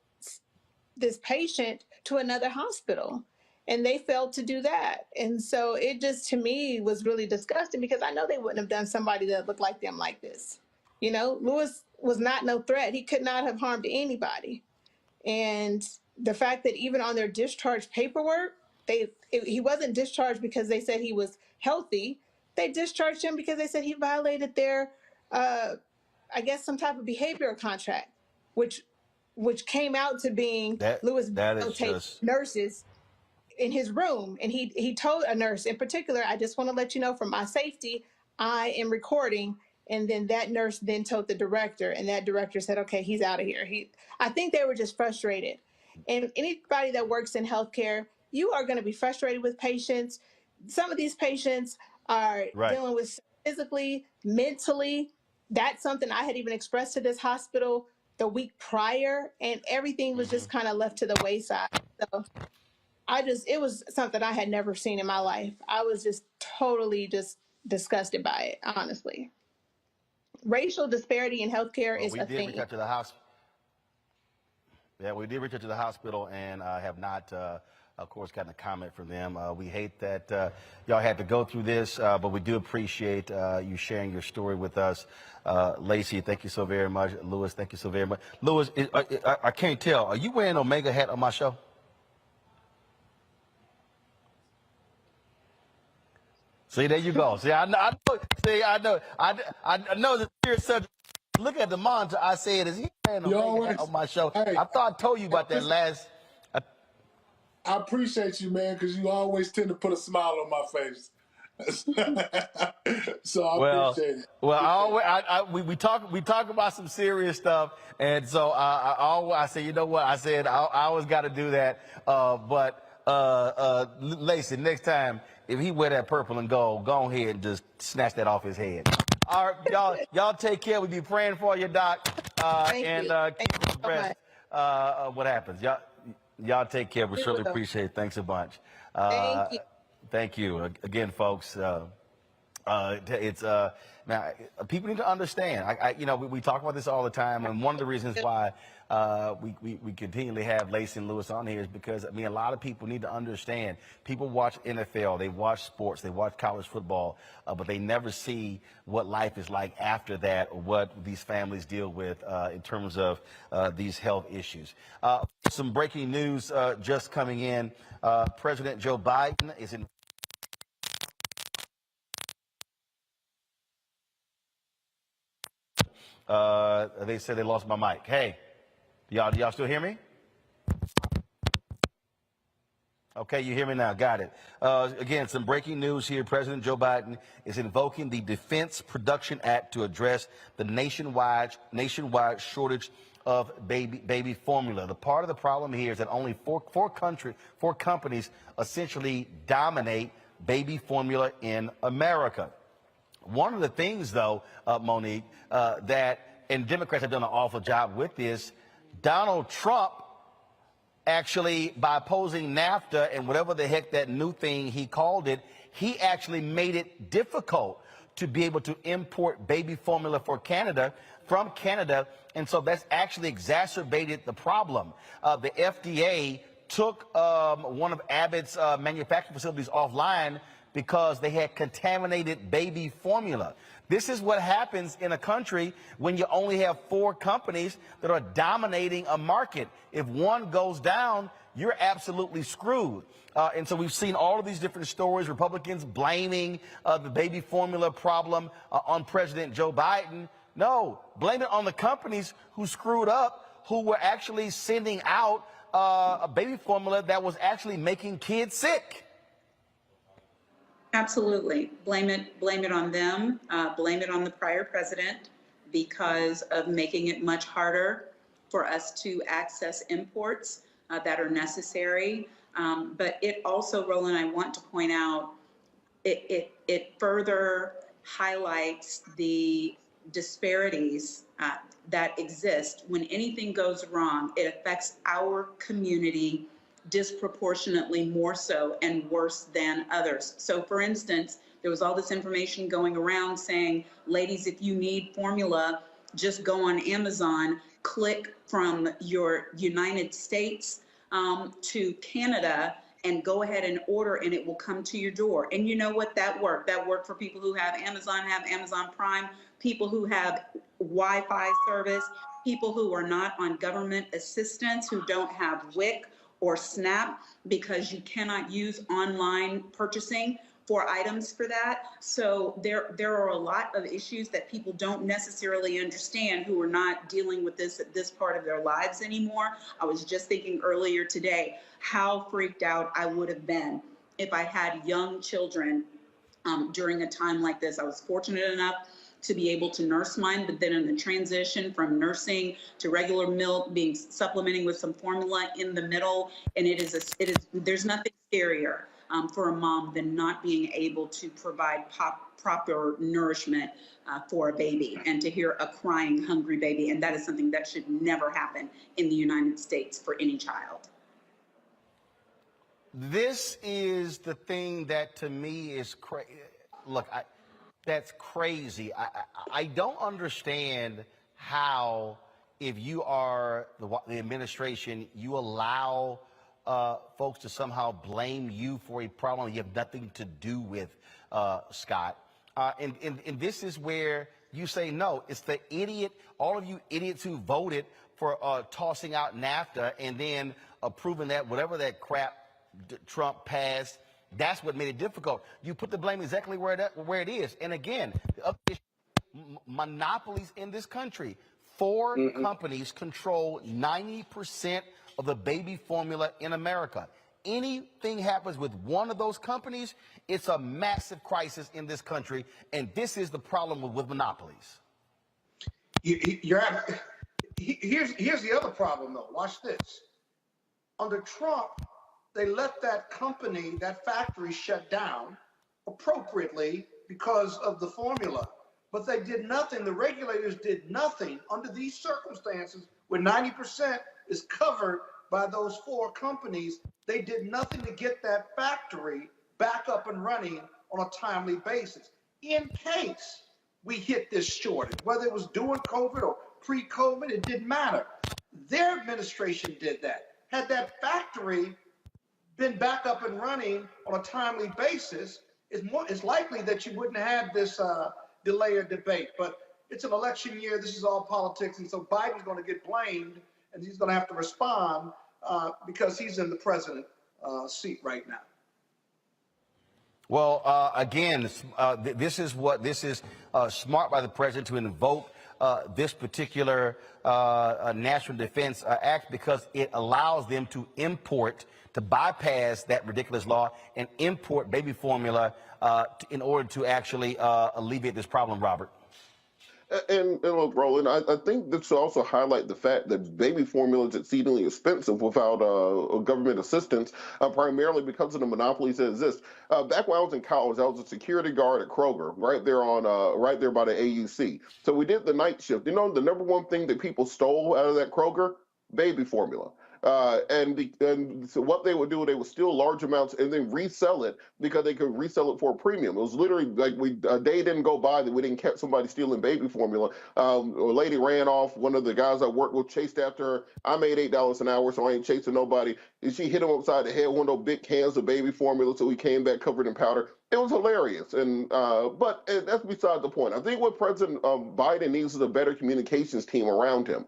patient to another hospital? And they failed to do that. And so it just, to me, was really disgusting because I know they wouldn't have done somebody that looked like them like this. You know, Lewis was not no threat. He could not have harmed anybody. And the fact that even on their discharge paperwork, he wasn't discharged because they said he was healthy. They discharged him because they said he violated their, I guess, some type of behavioral contract, which which came out to being Louis that is videotaped just nurses in his room. And he told a nurse in particular, I just want to let you know for my safety, I am recording. And then that nurse then told the director, and that director said, okay, he's out of here. I think they were just frustrated. And anybody that works in healthcare, you are going to be frustrated with patients. Some of these patients are dealing with physically, mentally. That's something I had even expressed to this hospital the week prior, and everything was just kind of left to the wayside. So it was something I had never seen in my life. I was just totally just disgusted by it, honestly. Racial disparity in healthcare is a thing. We did reach out to the hospital. Yeah, we did reach out to the hospital and have not, of course, gotten a comment from them. We hate that y'all had to go through this, but we do appreciate you sharing your story with us. Lacey, thank you so very much. Louis, thank you so very much. Louis, I can't tell. Are you wearing Omega hat on my show? See, there you go. See, I know. See, I know. I know the serious subject. Look at the monitor. I said, "Is he wearing Omega hat on my show?" Hey, I thought I told you about that last. I appreciate you, man, because you always tend to put a smile on my face. So I appreciate it. Well, we talk about some serious stuff, and so I said, you know what? I said I always got to do that. But Lacey, next time if he wear that purple and gold, go ahead and just snatch that off his head. All right, y'all take care. We be praying for you, Doc, and keep us abreast of what happens. Y'all take care. We certainly appreciate it. Thanks a bunch. Thank you. Thank you again, folks. It's now people need to understand. We talk about this all the time, and one of the reasons why we continually have Lacey and Louis on here is because a lot of people need to understand. People watch NFL, they watch sports, they watch college football, but they never see what life is like after that, or what these families deal with in terms of these health issues. Some breaking news just coming in. President Joe Biden is in. They said they lost my mic. Hey, y'all still hear me? Okay, you hear me now. Got it. Again, some breaking news here. President Joe Biden is invoking the Defense Production Act to address the nationwide shortage of baby formula. The part of the problem here is that only four companies essentially dominate baby formula in America. One of the things, though, Monique, and Democrats have done an awful job with this, Donald Trump actually, by opposing NAFTA and whatever the heck that new thing he called it, he actually made it difficult to be able to import baby formula from Canada. And so that's actually exacerbated the problem. The FDA took one of Abbott's manufacturing facilities offline because they had contaminated baby formula. This is what happens in a country when you only have four companies that are dominating a market. If one goes down, you're absolutely screwed. And so we've seen all of these different stories, Republicans blaming the baby formula problem on President Joe Biden. No, blame it on the companies who screwed up, who were actually sending out a baby formula that was actually making kids sick. Absolutely. Blame it on them. Blame it on the prior president because of making it much harder for us to access imports that are necessary. But it also, Roland, I want to point out, it further highlights the disparities that exist. When anything goes wrong, it affects our community disproportionately more so and worse than others. So for instance, there was all this information going around saying, ladies, if you need formula, just go on Amazon, click from your United States to Canada and go ahead and order and it will come to your door. And you know what? That worked. That worked for people who have Amazon Prime, people who have Wi-Fi service, people who are not on government assistance, who don't have WIC or SNAP, because you cannot use online purchasing for items for that. So there are a lot of issues that people don't necessarily understand who are not dealing with this at this part of their lives anymore. I was just thinking earlier today how freaked out I would have been if I had young children during a time like this. I was fortunate enough to be able to nurse mine, but then in the transition from nursing to regular milk, supplementing with some formula in the middle, and there's nothing scarier for a mom than not being able to provide proper nourishment for a baby, and to hear a crying, hungry baby, and that is something that should never happen in the United States for any child. This is the thing that to me is crazy. Look, that's crazy. I don't understand how, if you are the administration, you allow folks to somehow blame you for a problem you have nothing to do with, Scott. And this is where you say, no, it's the idiot, all of you idiots who voted for tossing out NAFTA and then approving that, whatever that crap Trump passed. That's what made it difficult. You put the blame exactly where it is. And again, the other issue, monopolies in this country. Four companies control 90% of the baby formula in America. Anything happens with one of those companies, it's a massive crisis in this country. And this is the problem with monopolies. Here's the other problem, though. Watch this. Under Trump, they let that company, that factory, shut down appropriately because of the formula. But they did nothing. The regulators did nothing under these circumstances where 90% is covered by those four companies. They did nothing to get that factory back up and running on a timely basis. In case we hit this shortage, whether it was during COVID or pre-COVID, it didn't matter. Their administration did that. Had that factory been back up and running on a timely basis, it's likely that you wouldn't have this delay or debate. But it's an election year. This is all politics. And so Biden's going to get blamed, and he's going to have to respond because he's in the president's seat right now. Well, again, this is smart by the president to invoke this particular National Defense Act, because it allows them to bypass that ridiculous law and import baby formula in order to actually alleviate this problem, Robert. And look, Roland, I think this should also highlight the fact that baby formula is exceedingly expensive without government assistance, primarily because of the monopolies that exist. Back when I was in college, I was a security guard at Kroger, right there by the AUC. So we did the night shift. You know, the number one thing that people stole out of that Kroger? Baby formula. And so what they would do, they would steal large amounts and then resell it because they could resell it for a premium. It was literally like a day didn't go by that we didn't catch somebody stealing baby formula. A lady ran off. One of the guys I worked with chased after her. I made $8 an hour, so I ain't chasing nobody. And she hit him upside the head with one of those big cans of baby formula, so he came back covered in powder. It was hilarious, but that's beside the point. I think what President Biden needs is a better communications team around him,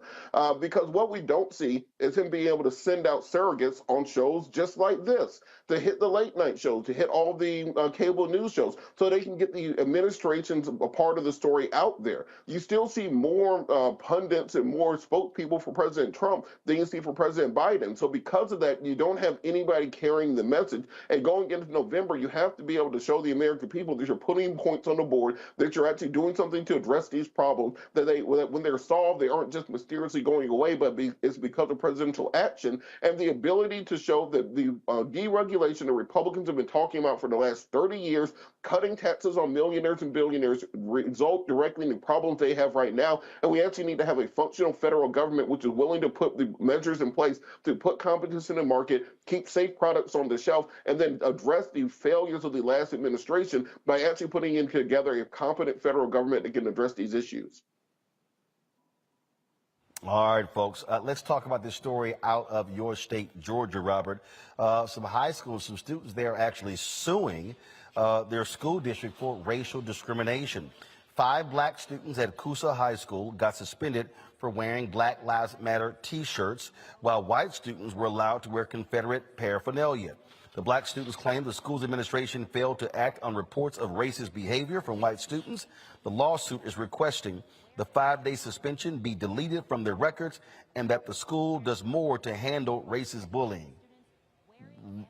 because what we don't see is him being able to send out surrogates on shows just like this, to hit the late night shows, to hit all the cable news shows, so they can get the administration's a part of the story out there. You still see more pundits and more spokespeople for President Trump than you see for President Biden. So because of that, you don't have anybody carrying the message. And going into November, you have to be able to show the American people that you're putting points on the board, that you're actually doing something to address these problems, that when they're solved, they aren't just mysteriously going away, but it's because of presidential action, and the ability to show that the deregulation the Republicans have been talking about for the last 30 years, cutting taxes on millionaires and billionaires, result directly in the problems they have right now. And we actually need to have a functional federal government which is willing to put the measures in place to put competition in the market, keep safe products on the shelf, and then address the failures of the last administration by actually putting in together a competent federal government that can address these issues. All right, folks, let's talk about this story out of your state, Georgia, Robert. Some high schools, some students there are actually suing their school district for racial discrimination. 5 black students at Coosa High School got suspended for wearing Black Lives Matter T-shirts, while white students were allowed to wear Confederate paraphernalia. The black students claim the school's administration failed to act on reports of racist behavior from white students. The lawsuit is requesting the 5-day suspension be deleted from their records and that the school does more to handle racist bullying.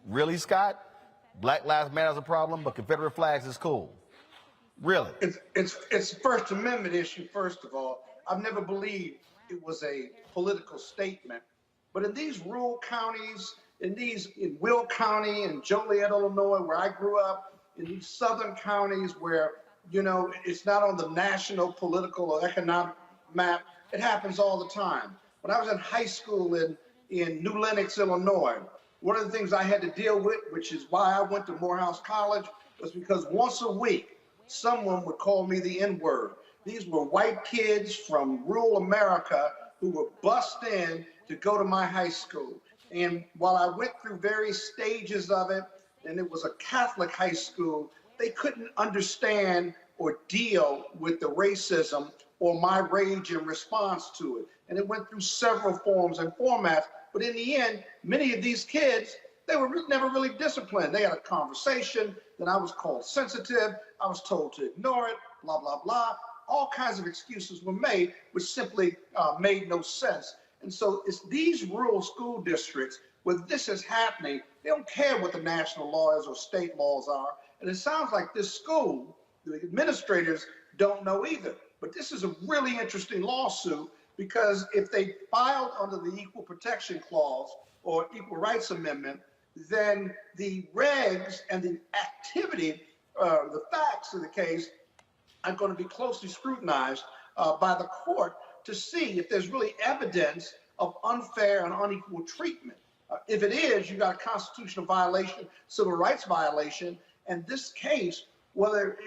Really, Scott? Black Lives Matter is a problem, but Confederate flags is cool. Really? It's a First Amendment issue, first of all. I've never believed it was a political statement. But in these rural counties, in Will County and Joliet, Illinois, where I grew up, in these southern counties where, you know, it's not on the national political or economic map, it happens all the time. When I was in high school in New Lenox, Illinois, one of the things I had to deal with, which is why I went to Morehouse College, was because once a week, someone would call me the N-word. These were white kids from rural America who were bussed in to go to my high school. And while I went through various stages of it, and it was a Catholic high school, they couldn't understand or deal with the racism or my rage in response to it. And it went through several forms and formats. But in the end, many of these kids, they were never really disciplined. They had a conversation, then I was called sensitive, I was told to ignore it, blah, blah, blah. All kinds of excuses were made, which simply made no sense. And so it's these rural school districts where this is happening, they don't care what the national laws or state laws are. And it sounds like this school, the administrators don't know either. But this is a really interesting lawsuit because if they filed under the Equal Protection Clause or Equal Rights Amendment, then the regs and the activity, the facts of the case are going to be closely scrutinized by the court to see if there's really evidence of unfair and unequal treatment. If it is, you got a constitutional violation, civil rights violation, and this case, whether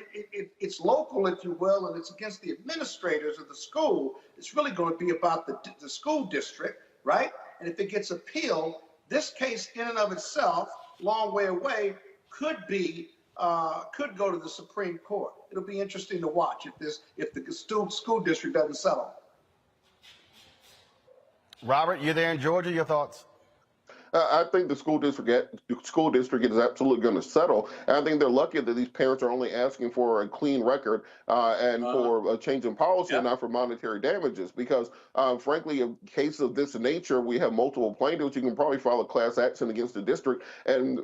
it's local, if you will, and it's against the administrators of the school, it's really going to be about the school district, right? And if it gets appealed, this case in and of itself, long way away, could go to the Supreme Court. It'll be interesting to watch if the school district doesn't settle. Robert, you're there in Georgia. Your thoughts? I think the school district is absolutely going to settle. And I think they're lucky that these parents are only asking for a clean record and for a change in policy, and not for monetary damages. Because, frankly, in case of this nature, we have multiple plaintiffs. You can probably file a class action against the district and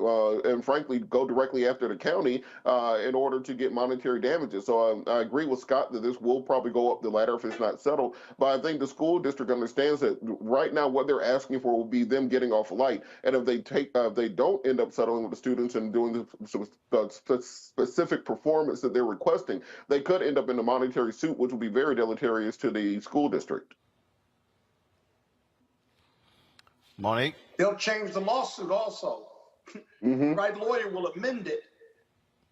frankly, go directly after the county in order to get monetary damages. So I agree with Scott that this will probably go up the ladder if it's not settled. But I think the school district understands that right now what they're asking for will be them getting off light. And if they don't end up settling with the students and doing the specific performance that they're requesting, they could end up in a monetary suit, which would be very deleterious to the school district. Monique? They'll change the lawsuit also. The right lawyer will amend it,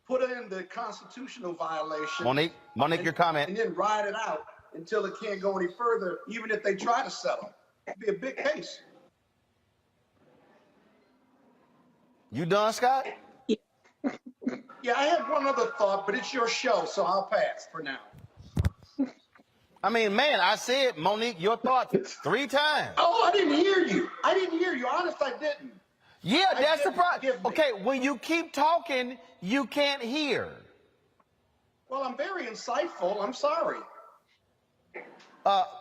put in the constitutional violation. Monique, your comment. And then ride it out until it can't go any further, even if they try to settle. It'd be a big case. You done, Scott? Yeah, I had one other thought, but it's your show, so I'll pass for now. I mean, man, I said, Monique, your thoughts 3 times. Oh, I didn't hear you. Honest, I didn't. Yeah, that's the problem. Okay, when you keep talking, you can't hear. Well, I'm very insightful. I'm sorry.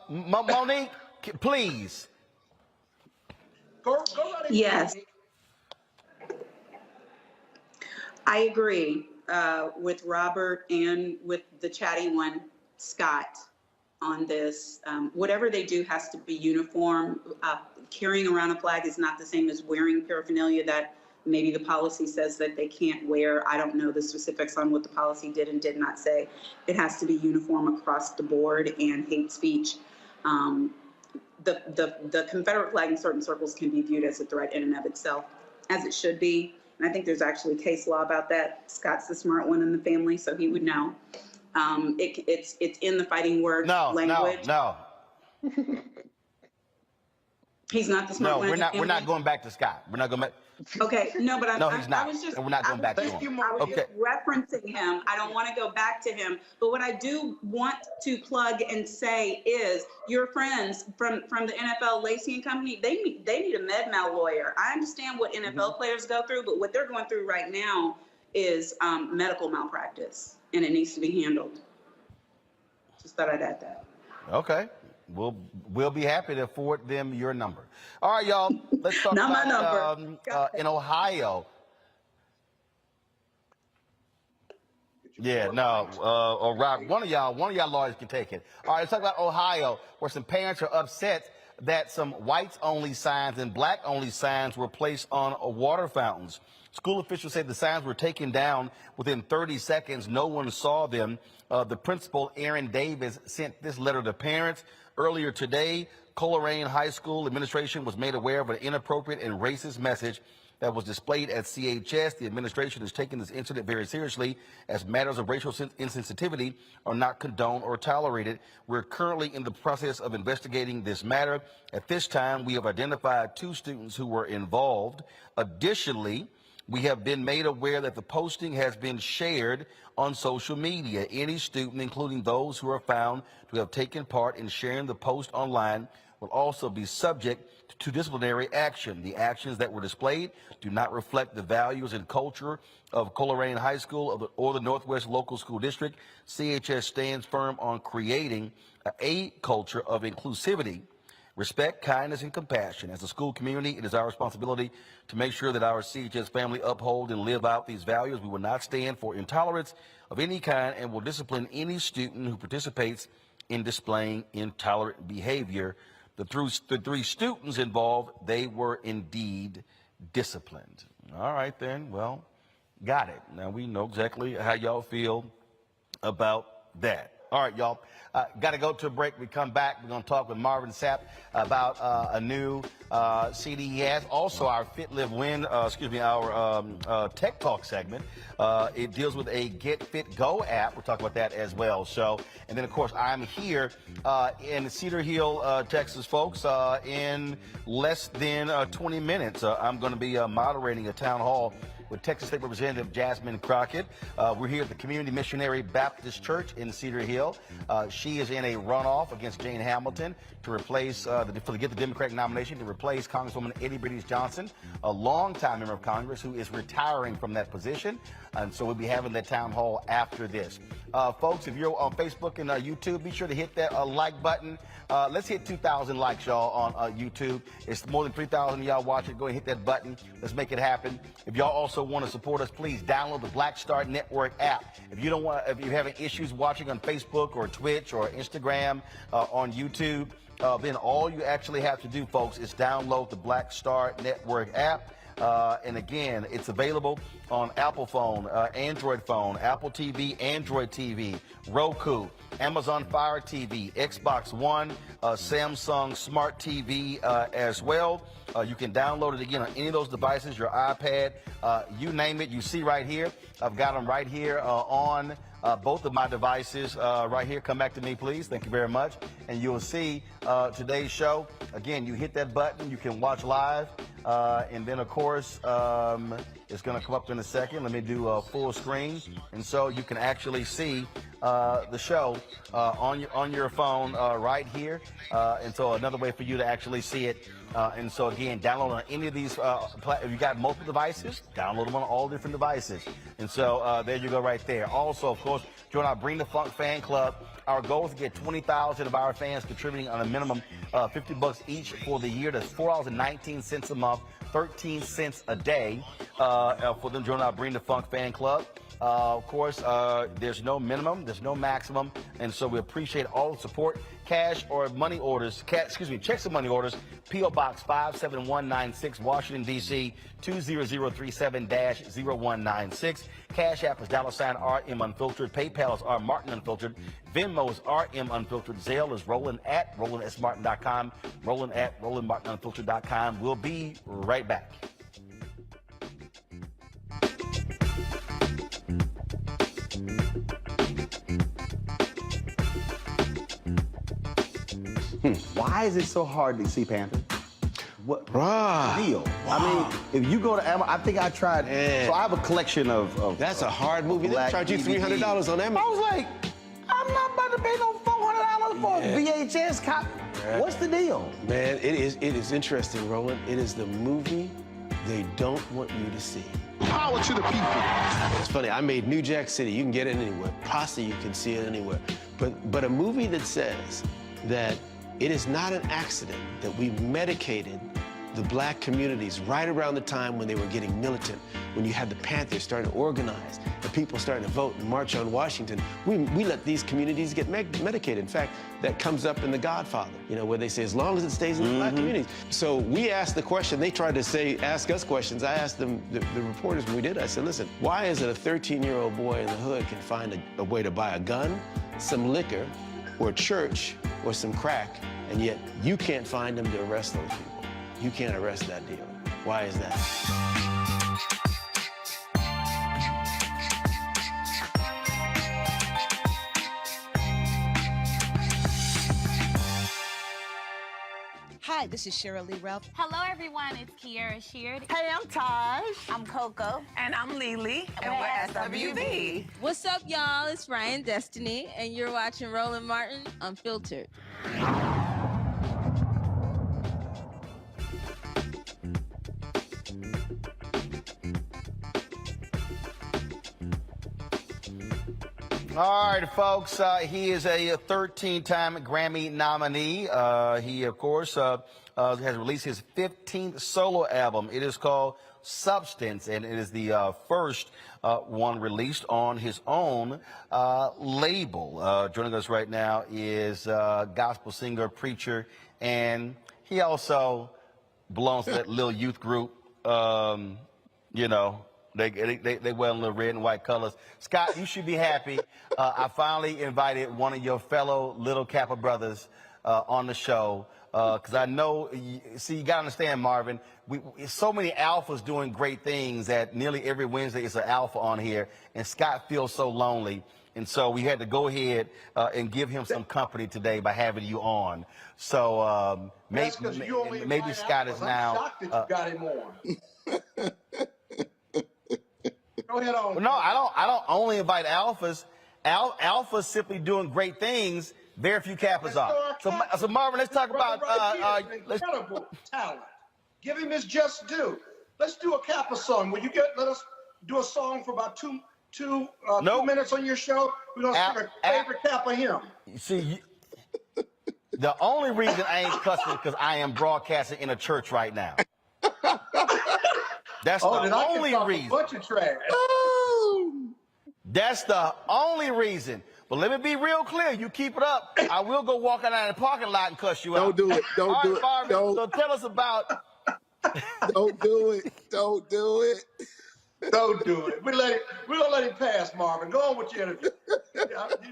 Monique, please. Go right ahead. Yes. Monique. I agree with Robert and with the chatty one, Scott, on this. Whatever they do has to be uniform. Carrying around a flag is not the same as wearing paraphernalia that maybe the policy says that they can't wear. I don't know the specifics on what the policy did and did not say. It has to be uniform across the board, and hate speech. The Confederate flag in certain circles can be viewed as a threat in and of itself, as it should be. And I think there's actually case law about that. Scott's the smart one in the family, so he would know. It's in the fighting word language. No. He's not the smart No, one. we're not going back to Scott. We're not going back. Okay, no, but No, he's not. I was just, And we're not going back to him. I was just referencing him. I don't want to go back to him. But what I do want to plug and say is your friends from the NFL, Lacey and company, they need a med mal lawyer. I understand what NFL players go through, but what they're going through right now is medical malpractice, and it needs to be handled. Just thought I'd add that. Okay. We'll be happy to forward them your number. All right, y'all. Let's talk Not about my number. In Ohio. Yeah, no. Or Rob, one of y'all lawyers can take it. All right, let's talk about Ohio, where some parents are upset that some whites-only signs and black-only signs were placed on water fountains. School officials said the signs were taken down within 30 seconds. No one saw them. The principal, Aaron Davis, sent this letter to parents. Earlier today, Coleraine High School administration was made aware of an inappropriate and racist message that was displayed at CHS. The administration is taking this incident very seriously, as matters of racial insensitivity are not condoned or tolerated. We're currently in the process of investigating this matter. At this time, we have identified 2 students who were involved. Additionally, we have been made aware that the posting has been shared on social media. Any student, including those who are found to have taken part in sharing the post online, will also be subject to disciplinary action. The actions that were displayed do not reflect the values and culture of Coleraine High School or the Northwest Local School District. CHS stands firm on creating a culture of inclusivity, respect, kindness, and compassion. As a school community, it is our responsibility to make sure that our CHS family uphold and live out these values. We will not stand for intolerance of any kind and will discipline any student who participates in displaying intolerant behavior. The 3 students involved, they were indeed disciplined. All right, then. Well, got it. Now we know exactly how y'all feel about that. All right, y'all. Got to go to a break. We come back. We're going to talk with Marvin Sapp about a new CD he has. Also, our Fit, Live, Win, our Tech Talk segment. It deals with a Get Fit Go app. We'll talk about that as well. So, and then, of course, I'm here in Cedar Hill, Texas, folks. In less than 20 minutes, I'm going to be moderating a town hall with Texas State Representative Jasmine Crockett. We're here at the Community Missionary Baptist Church in Cedar Hill. She is in a runoff against Jane Hamilton to replace, to get the Democratic nomination to replace Congresswoman Eddie Breedis Johnson, a longtime member of Congress who is retiring from that position. And so we'll be having that town hall after this. Folks, if you're on Facebook and YouTube, be sure to hit that like button. Let's hit 2,000 likes, y'all, on YouTube. It's more than 3,000 of y'all watching. Go ahead and hit that button. Let's make it happen. If y'all also want to support us, please download the Black Star Network app. If you're having issues watching on Facebook or Twitch or Instagram, on YouTube, then all you actually have to do, folks, is download the Black Star Network app. And again, it's available on Apple phone, Android phone, Apple TV, Android TV, Roku, Amazon Fire TV, Xbox One, Samsung Smart TV as well. You can download it again on any of those devices, your iPad, you name it. You see right here, I've got them right here on both of my devices right here. Come back to me, please. Thank you very much. And you'll see today's show. Again, you hit that button. You can watch live. And then, of course, it's going to come up in a second. Let me do a full screen. And so you can actually see the show on your phone right here. And so another way for you to actually see it. And so, again, download on any of these. If you got multiple devices, download them on all different devices. And so there you go right there. Also, of course, join our Bring the Funk fan club. Our goal is to get 20,000 of our fans contributing on a minimum $50 each for the year. That's $4.19 a month, 13 cents a day for them to join our Bring the Funk fan club. Of course, there's no minimum, there's no maximum, and so we appreciate all the support. Cash or money orders, checks and money orders, P.O. Box 57196, Washington, D.C. 20037-0196. Cash App is $RM Unfiltered. PayPal is R Martin Unfiltered. Venmo is RM Unfiltered. Zelle is Roland@RolandSMartin.com. Roland@RolandMartinUnfiltered.com. We'll be right back. Why is it so hard to see Panther? What Bruh. deal? Wow. I mean, if you go to Amazon, I think I tried. Man. So I have a collection of That's a hard movie. They charge you $300 on Amazon. I was like, I'm not about to pay no $400 for a VHS copy. Yeah. What's the deal? Man, it is interesting, Roland. It is the movie they don't want you to see. Power to the people. It's funny, I made New Jack City. You can get it anywhere. Pasta, you can see it anywhere. But a movie that says that it is not an accident that we medicated the black communities right around the time when they were getting militant, when you had the Panthers starting to organize, and people starting to vote and march on Washington. We let these communities get medicated. In fact, that comes up in The Godfather, you know, where they say, as long as it stays in the black communities. So we asked the question, they tried to ask us questions. I asked them, the reporters, when we did, I said, listen, why is it a 13-year-old boy in the hood can find a way to buy a gun, some liquor, or a church, or some crack, and yet you can't find them to arrest those people? You can't arrest that dealer. Why is that? Hi, this is Cheryl Lee Ralph. Hello, everyone. It's Kiara Sheard. Hey, I'm Taj. I'm Coco. And I'm Lily. And we're SWV. What's up, y'all? It's Ryan Destiny, and you're watching Roland Martin Unfiltered. All right, folks, he is a 13-time Grammy nominee. He, of course, has released his 15th solo album. It is called Substance, and it is the first one released on his own label. Joining us right now is gospel singer, preacher, and he also belongs to that little youth group, you know. They wear little red and white colors. Scott, you should be happy. I finally invited one of your fellow Little Kappa brothers on the show because I know, you got to understand, Marvin, so many alphas doing great things that nearly every Wednesday is an alpha on here, and Scott feels so lonely. And so we had to go ahead and give him some company today by having you on. So maybe Scott is now. I'm shocked that you got him on. Go ahead on. No, I don't only invite alphas. Alphas simply doing great things. Very few Kappas are. So Marvin, let's talk about incredible talent. Give him his just due. Let's do a Kappa song. Will you let us do a song for about two minutes on your show? We're gonna sing our favorite Kappa hymn. See, the only reason I ain't cussing is because I am broadcasting in a church right now. That's the only reason. A bunch of trash. That's the only reason. But let me be real clear. You keep it up, I will go walk out in the parking lot and cuss you out. Don't do it. Don't do it. Marvin, don't. So tell us about. Don't do it. Don't do it. Don't do it. We're gonna let him pass, Marvin. Go on with your interview.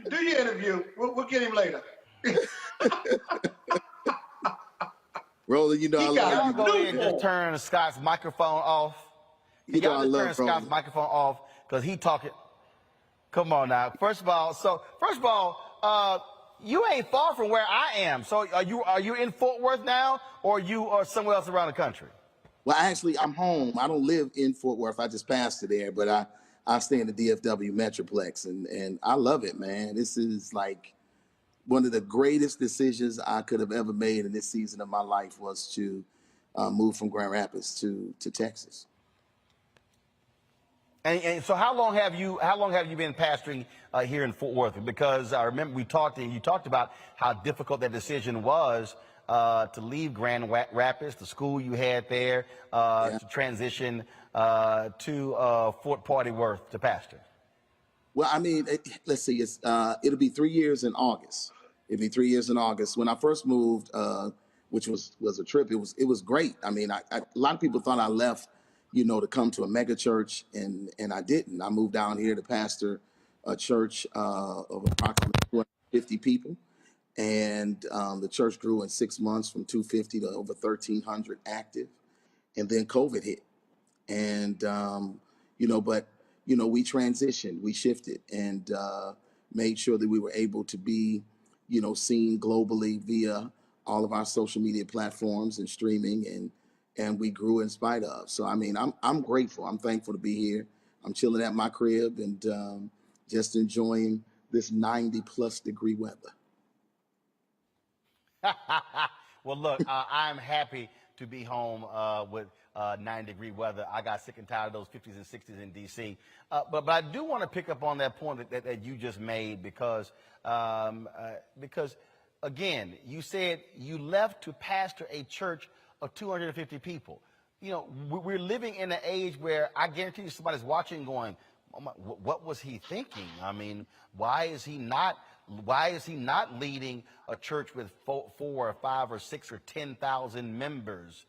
Do your interview. We'll get him later. Roland, you know I love you. Y'all go ahead and just turn Scott's microphone off. You know I love turn Scott's microphone off because he talking. Come on now. First of all, you ain't far from where I am. So are you in Fort Worth now, or you are somewhere else around the country? Well, actually, I'm home. I don't live in Fort Worth. I just passed through there, but I stay in the DFW Metroplex, and I love it, man. This is like one of the greatest decisions I could have ever made in this season of my life was to move from Grand Rapids to Texas. And so how long have you been pastoring here in Fort Worth? Because I remember you talked about how difficult that decision was to leave Grand Rapids, the school you had there, to transition to Fort Party Worth to pastor. Well, I mean, let's see, it'll be 3 years in August. It'll be 3 years in August. When I first moved, which was a trip, it was great. I mean, a lot of people thought I left, to come to a mega church, and I didn't. I moved down here to pastor a church of approximately 250 people, and the church grew in 6 months from 250 to over 1,300 active, and then COVID hit, and but we transitioned, we shifted, and made sure that we were able to be, seen globally via all of our social media platforms and streaming, and and we grew in spite of. So I mean, I'm grateful. I'm thankful to be here. I'm chilling at my crib and just enjoying this 90+ degree weather. Well, look, I'm happy to be home with 90-degree weather. I got sick and tired of those 50s and 60s in D.C. But I do want to pick up on that point that you just made because, again, you said you left to pastor a church of 250 people. You know, we're living in an age where I guarantee you somebody's watching going, "Oh my, what was he thinking? I mean, why is he not leading a church with 4 or 5 or 6 or 10,000 members?"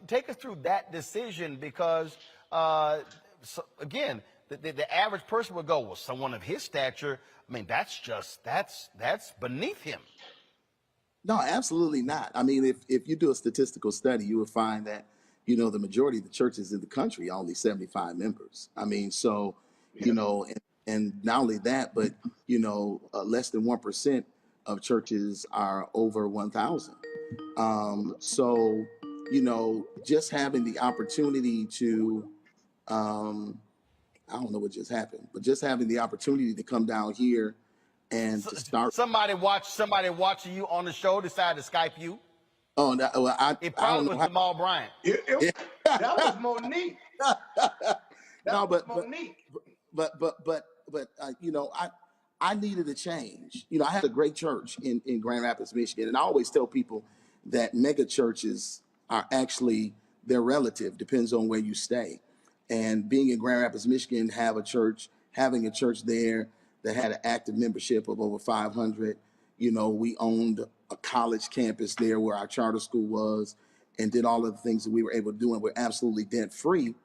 Take us through that decision because, so again, the average person would go, well, someone of his stature, I mean, that's beneath him. No, absolutely not. I mean, if you do a statistical study, you would find that, the majority of the churches in the country are only 75 members. I mean, so, and not only that, but, less than 1% of churches are over 1,000. So, just having the opportunity to, I don't know what just happened, but just having the opportunity to come down here and to start. Somebody watching you on the show decided to Skype you. Oh, no, well, It I don't probably know was Jamal Bryant. That was Monique. No, but Monique. I needed a change. I had a great church in Grand Rapids, Michigan, and I always tell people that mega churches are actually their relative, depends on where you stay. And being in Grand Rapids, Michigan, having a church there that had an active membership of over 500. We owned a college campus there where our charter school was, and did all of the things that we were able to do, and we're absolutely debt free.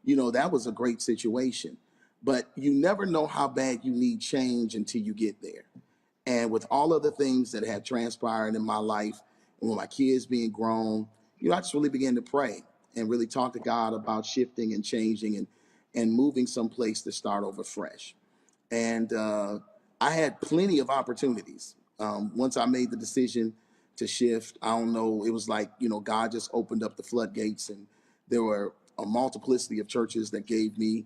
That was a great situation. But you never know how bad you need change until you get there. And with all of the things that had transpired in my life, and with my kids being grown, I just really began to pray and really talk to God about shifting and changing and moving someplace to start over fresh. And I had plenty of opportunities. Once I made the decision to shift, I don't know, it was like, God just opened up the floodgates, and there were a multiplicity of churches that gave me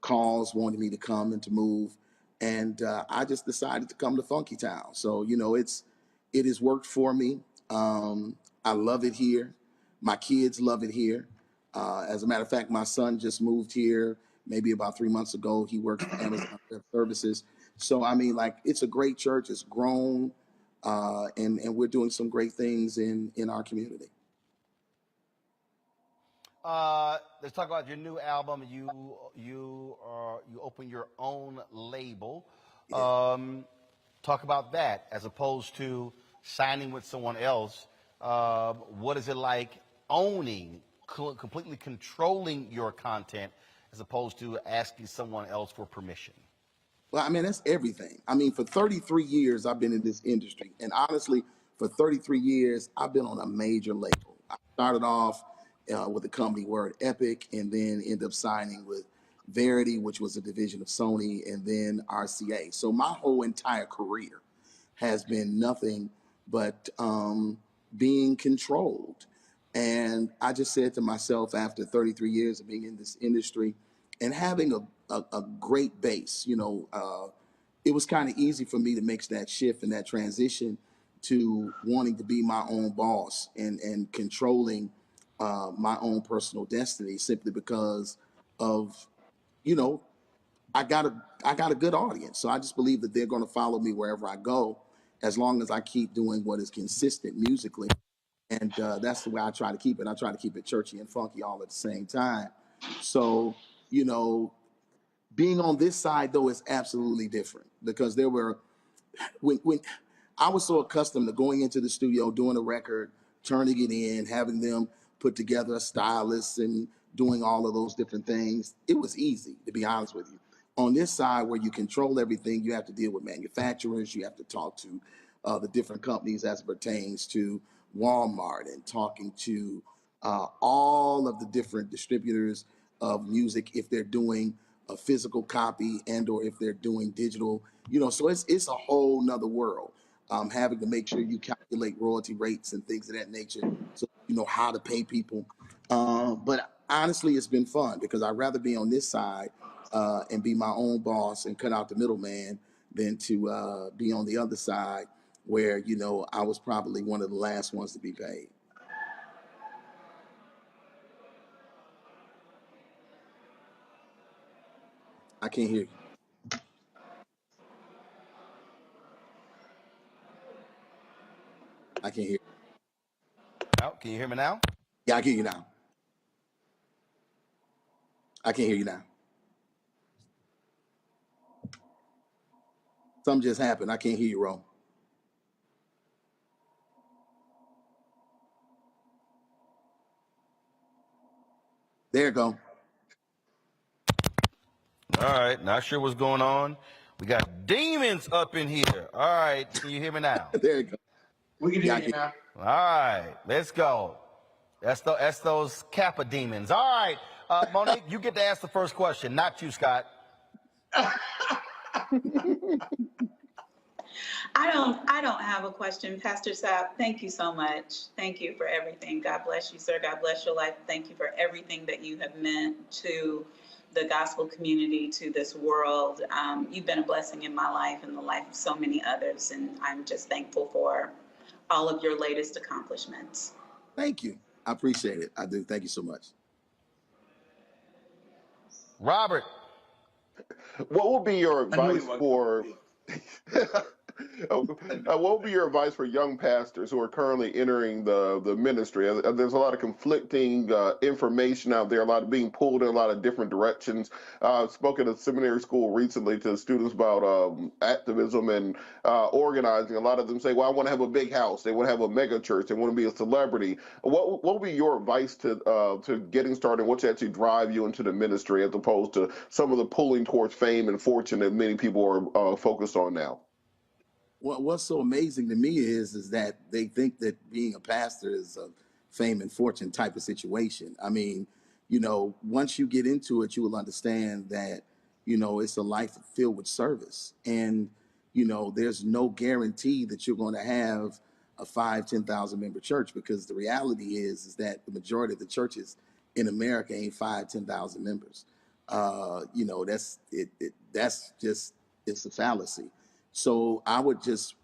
calls, wanted me to come and to move. And I just decided to come to Funky Town. So, it has worked for me. I love it here. My kids love it here. As a matter of fact, my son just moved here maybe about 3 months ago. He works for Amazon Web Services. So, I mean, like, it's a great church. It's grown, and we're doing some great things in our community. Let's talk about your new album. You open your own label. Talk about that as opposed to signing with someone else. What is it like owning, completely controlling your content as opposed to asking someone else for permission? Well, I mean, that's everything. I mean, for 33 years, I've been in this industry. And honestly, for 33 years, I've been on a major label. I started off with the company Word Epic, and then ended up signing with Verity, which was a division of Sony, and then RCA. So my whole entire career has been nothing but being controlled. And I just said to myself, after 33 years of being in this industry and having a great base, it was kind of easy for me to make that shift and that transition to wanting to be my own boss and controlling my own personal destiny, simply because of, I got a good audience. So I just believe that they're going to follow me wherever I go, as long as I keep doing what is consistent musically. And that's the way I try to keep it. I try to keep it churchy and funky all at the same time. So, being on this side, though, is absolutely different, because there were, when I was so accustomed to going into the studio, doing a record, turning it in, having them put together a stylist and doing all of those different things, it was easy, to be honest with you. On this side, where you control everything, you have to deal with manufacturers, you have to talk to the different companies as it pertains to Walmart, and talking to all of the different distributors of music, if they're doing a physical copy and or if they're doing digital, so it's a whole nother world. Having to make sure you calculate royalty rates and things of that nature, so you know how to pay people. But honestly, it's been fun because I'd rather be on this side and be my own boss and cut out the middleman than to be on the other side where, you know, I was probably one of the last ones to be paid. I can't hear you. I can't hear you. Now, can you hear me now? Yeah, I can hear you now. I can't hear you now. Something just happened. I can't hear you, Ro. There you go. All right, not sure what's going on. We got demons up in here. All right, can you hear me now? There you go. We can hear you now. All right, let's go. That's those Kappa demons. All right, Monique, you get to ask the first question, not you, Scott. I don't have a question. Pastor Sapp, thank you so much. Thank you for everything. God bless you, sir. God bless your life. Thank you for everything that you have meant to the gospel community, to this world. You've been a blessing in my life and the life of so many others, and I'm just thankful for all of your latest accomplishments. Thank you. I appreciate it. I do. Thank you so much. Robert. What would be your advice for what would be your advice for young pastors who are currently entering the ministry? There's a lot of conflicting information out there, a lot of being pulled in a lot of different directions. I've spoken at seminary school recently to students about activism and organizing. A lot of them say, well, I want to have a big house. They want to have a mega church. They want to be a celebrity. What would be your advice to getting started? What should actually drive you into the ministry as opposed to some of the pulling towards fame and fortune that many people are focused on now? What's so amazing to me is that they think that being a pastor is a fame and fortune type of situation. I mean, you know, once you get into it, you will understand that, you know, it's a life filled with service. And, you know, there's no guarantee that you're going to have a 5,000-10,000 member church, because the reality is that the majority of the churches in America ain't 5,000-10,000 members. You know, that's just, it's a fallacy. So I would just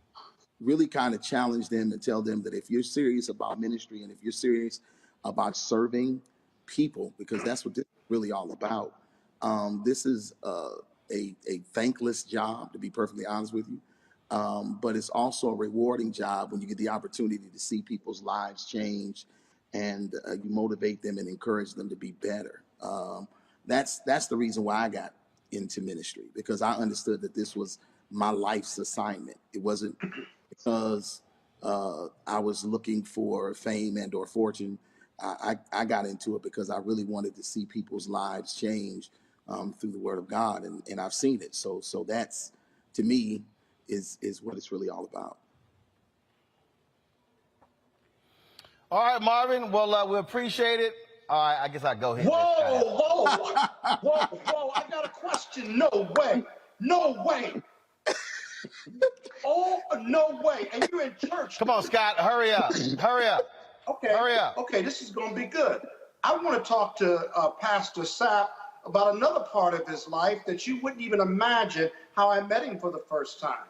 really kind of challenge them and tell them that if you're serious about ministry and if you're serious about serving people, because that's what this is really all about, this is a thankless job, to be perfectly honest with you. But it's also a rewarding job when you get the opportunity to see people's lives change and you motivate them and encourage them to be better. That's the reason why I got into ministry, because I understood that this was my life's assignment. It wasn't because I was looking for fame and or fortune. I got into it because I really wanted to see people's lives change through the Word of God, and I've seen it. So that's, to me, is what it's really all about. All right, Marvin. Well, we appreciate it. All right, I guess I'll go ahead. Whoa! I got a question. No way. Oh, no way. And you're in church. Come on, Scott. Hurry up. Okay. Hurry up. Okay, this is going to be good. I want to talk to Pastor Sapp about another part of his life that you wouldn't even imagine how I met him for the first time.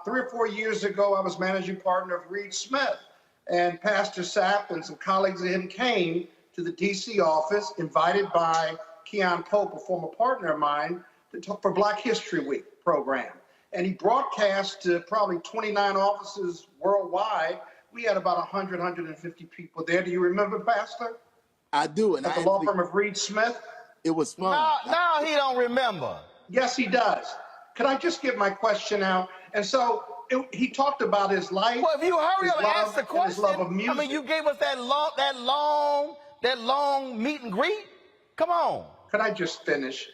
3 or 4 years ago, I was managing partner of Reed Smith, and Pastor Sapp and some colleagues of him came to the D.C. office, invited by Keon Pope, a former partner of mine, for Black History Week program. And he broadcast to probably 29 offices worldwide. We had about 100, 150 people there. Do you remember, Pastor? I do. And at the law firm of Reed Smith? It was fun. No, he don't remember. Yes, he does. Could I just get my question out? And so he talked about his life. Well, if you hurry up and ask the question, his love of music. I mean, you gave us that long meet and greet. Come on. Could I just finish?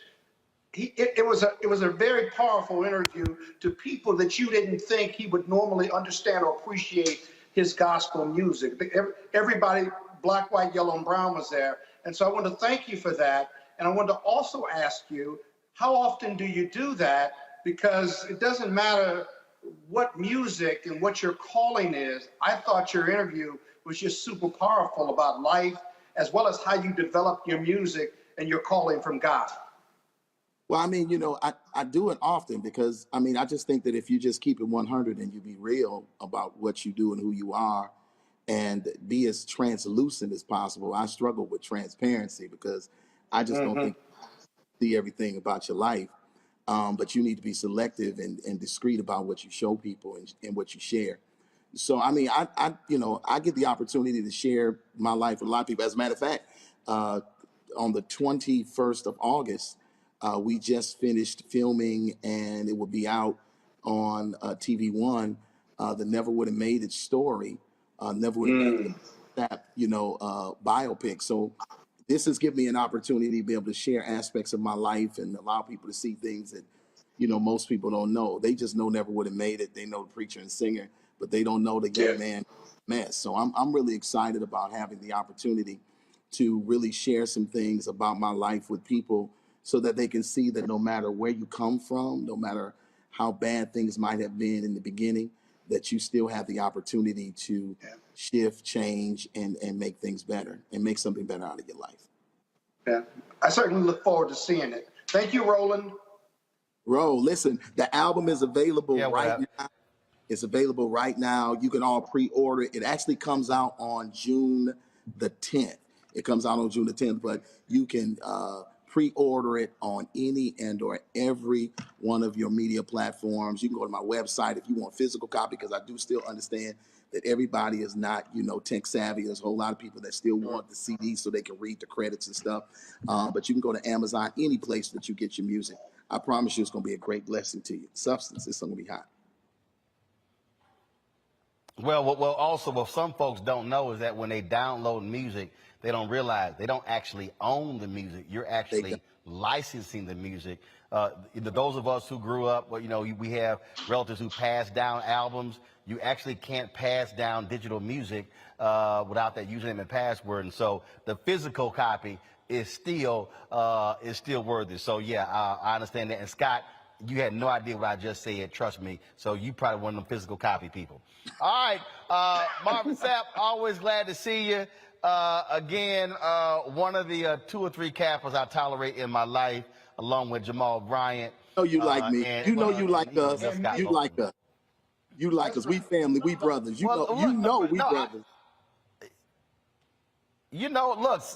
It was a very powerful interview to people that you didn't think he would normally understand or appreciate his gospel music. Everybody, black, white, yellow, and brown, was there. And so I want to thank you for that. And I want to also ask you, how often do you do that? Because it doesn't matter what music and what your calling is. I thought your interview was just super powerful about life as well as how you develop your music and your calling from God? Well, I mean, I do it often because, I mean, I just think that if you just keep it 100 and you be real about what you do and who you are and be as translucent as possible. I struggle with transparency because I just don't think you see everything about your life. But you need to be selective and discreet about what you show people and what you share. So, I mean, I get the opportunity to share my life with a lot of people. As a matter of fact, on the 21st of August, we just finished filming, and it will be out on TV One. The Never Would Have Made It story, Never Would Have Made It, that biopic. So this has given me an opportunity to be able to share aspects of my life and allow people to see things that most people don't know. They just know Never Would Have Made It. They know the preacher and singer, but they don't know the young man mess. So I'm really excited about having the opportunity to really share some things about my life with people so that they can see that no matter where you come from, no matter how bad things might have been in the beginning, that you still have the opportunity to shift, change, and make things better and make something better out of your life. Yeah, I certainly look forward to seeing it. Thank you, Roland. Listen, the album is available right now. It's available right now. You can all pre-order it. It actually comes out on June the 10th. It comes out on June the 10th, but you can pre-order it on any and or every one of your media platforms. You can go to my website if you want physical copy, because I do still understand that everybody is not, tech savvy. There's a whole lot of people that still want the CD so they can read the credits and stuff. But you can go to Amazon, any place that you get your music. I promise you it's going to be a great blessing to you. Substance is going to be hot. Well, also, what some folks don't know is that when they download music, they don't realize they don't actually own the music. You're actually licensing the music. Those of us who grew up, we have relatives who pass down albums. You actually can't pass down digital music without that username and password. And so the physical copy is still worthy. So yeah, I understand that. And Scott, you had no idea what I just said. Trust me. So you probably one of them physical copy people. All right, Marvin Sapp, always glad to see you. Again, one of the 2 or 3 Kappas I tolerate in my life, along with Jamal Bryant. You like me. You like us. You like us. You like us. We family. We brothers. We brothers.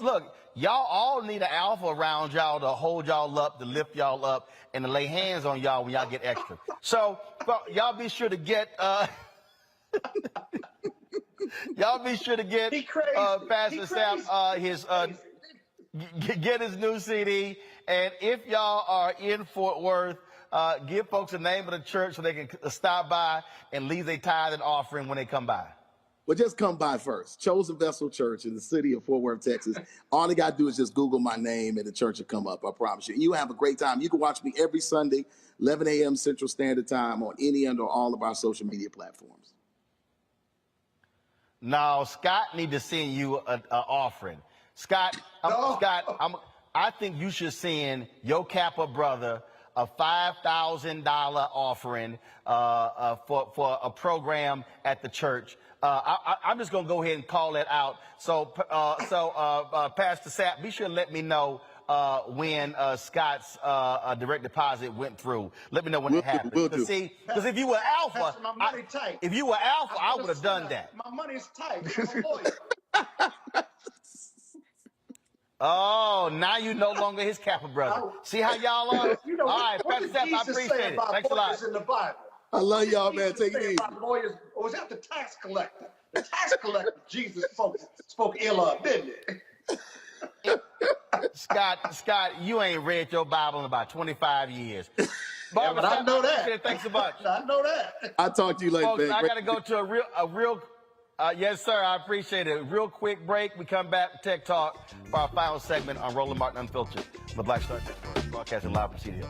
Look, y'all all need an alpha around y'all to hold y'all up, to lift y'all up, and to lay hands on y'all when y'all get extra. So, y'all be sure to get, Pastor Sapp get his new CD. And if y'all are in Fort Worth, give folks the name of the church so they can stop by and leave their tithe and offering when they come by. Well, just come by first. Chosen Vessel Church in the city of Fort Worth, Texas. All they got to do is just Google my name and the church will come up. I promise you. You have a great time. You can watch me every Sunday, 11 a.m. Central Standard Time on any and or all of our social media platforms. Now, Scott need to send you an offering. Scott, I think you should send your Kappa brother a $5,000 offering for a program at the church. I'm just going to go ahead and call that out. So Pastor Sapp, be sure to let me know when Scott's direct deposit went through. Let me know when it happened. Because if you were alpha, I would have done that. My money's tight. I'm a lawyer. Oh, now you no longer his Kappa brother. See how y'all are? All right, Pastor Sapp, I appreciate it. Thanks a lot. In the Bible? I love y'all, man. Take it easy. Lawyers, or was that the tax collector? The tax collector Jesus spoke ill of, didn't it? Scott, you ain't read your Bible in about 25 years. Yeah, but I know that. Thanks so much. I know that. I'll talk to you later, folks, man. I got to go to a real yes, sir, I appreciate it. Real quick break. We come back to Tech Talk for our final segment on Roland Martin Unfiltered, the Black Star Network, broadcasting live from CDO.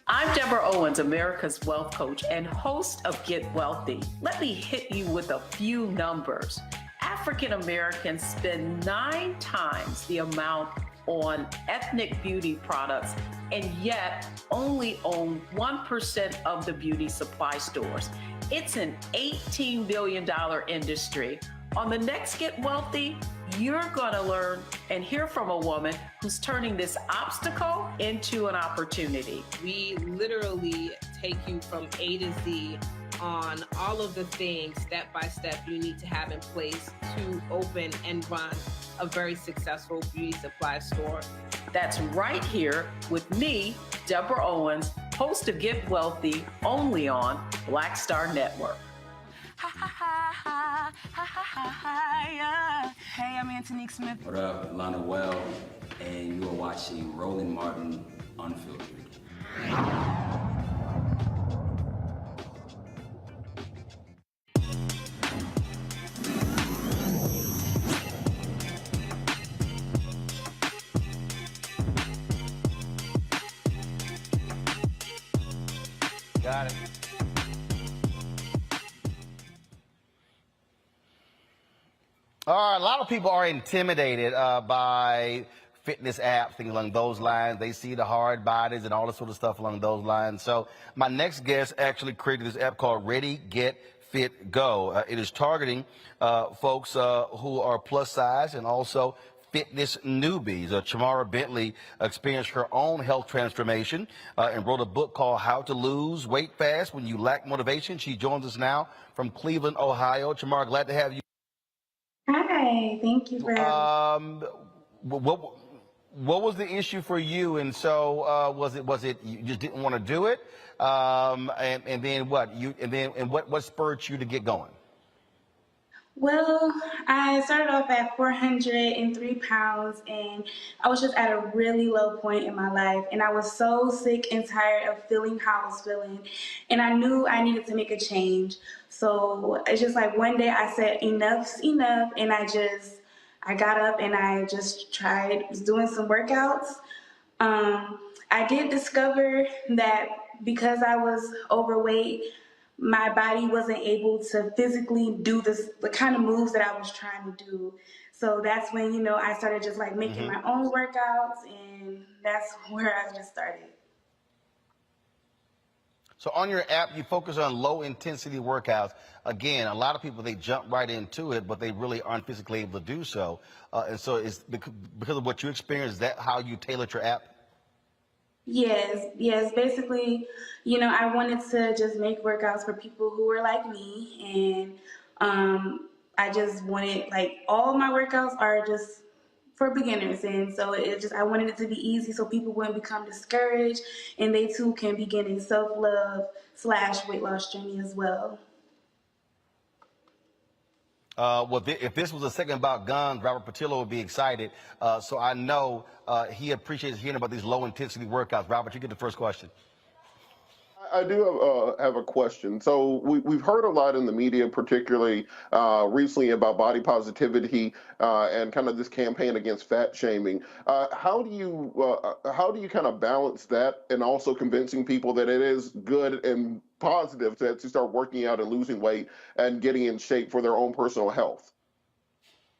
I'm Deborah Owens, America's Wealth Coach and host of Get Wealthy. Let me hit you with a few numbers. African Americans spend 9 times the amount on ethnic beauty products and yet only own 1% of the beauty supply stores. It's an $18 billion industry. On the next Get Wealthy, you're going to learn and hear from a woman who's turning this obstacle into an opportunity. We literally take you from A to Z on all of the things step by step you need to have in place to open and run a very successful beauty supply store. That's right here with me, Deborah Owens, host of Get Wealthy, only on Black Star Network. Hey, I'm Antonique Smith. What up, Lana Well, and you are watching Roland Martin Unfiltered. Got it. All right, a lot of people are intimidated by fitness apps, things along those lines. They see the hard bodies and all this sort of stuff along those lines. So my next guest actually created this app called Ready, Get, Fit, Go. It is targeting folks who are plus size and also fitness newbies. Chamara Bentley experienced her own health transformation and wrote a book called How to Lose Weight Fast When You Lack Motivation. She joins us now from Cleveland, Ohio. Chamara, glad to have you. Hi, thank you for having what was the issue for you? And so was it you just didn't want to do it? And then what spurred you to get going? Well, I started off at 403 pounds, and I was just at a really low point in my life, and I was so sick and tired of feeling how I was feeling, and I knew I needed to make a change. So it's just like one day I said, enough's enough, and I got up and I just tried doing some workouts. I did discover that because I was overweight, my body wasn't able to physically do the kind of moves that I was trying to do. So that's when, I started just like making my own workouts, and that's where I just started. So on your app, you focus on low intensity workouts. Again, a lot of people, they jump right into it, but they really aren't physically able to do so. And so it's because of what you experienced, is that how you tailored your app? Yes. Basically, I wanted to just make workouts for people who were like me, and I just wanted, like, all my workouts are just for beginners, and so I wanted it to be easy so people wouldn't become discouraged, and they too can begin a self-love / weight loss journey as well. If this was a segment about guns, Robert Patillo would be excited. So I know he appreciates hearing about these low-intensity workouts. Robert, you get the first question. I do have a question. So we've heard a lot in the media, particularly recently, about body positivity and kind of this campaign against fat shaming. How do you kind of balance that and also convincing people that it is good and positive to start working out and losing weight and getting in shape for their own personal health?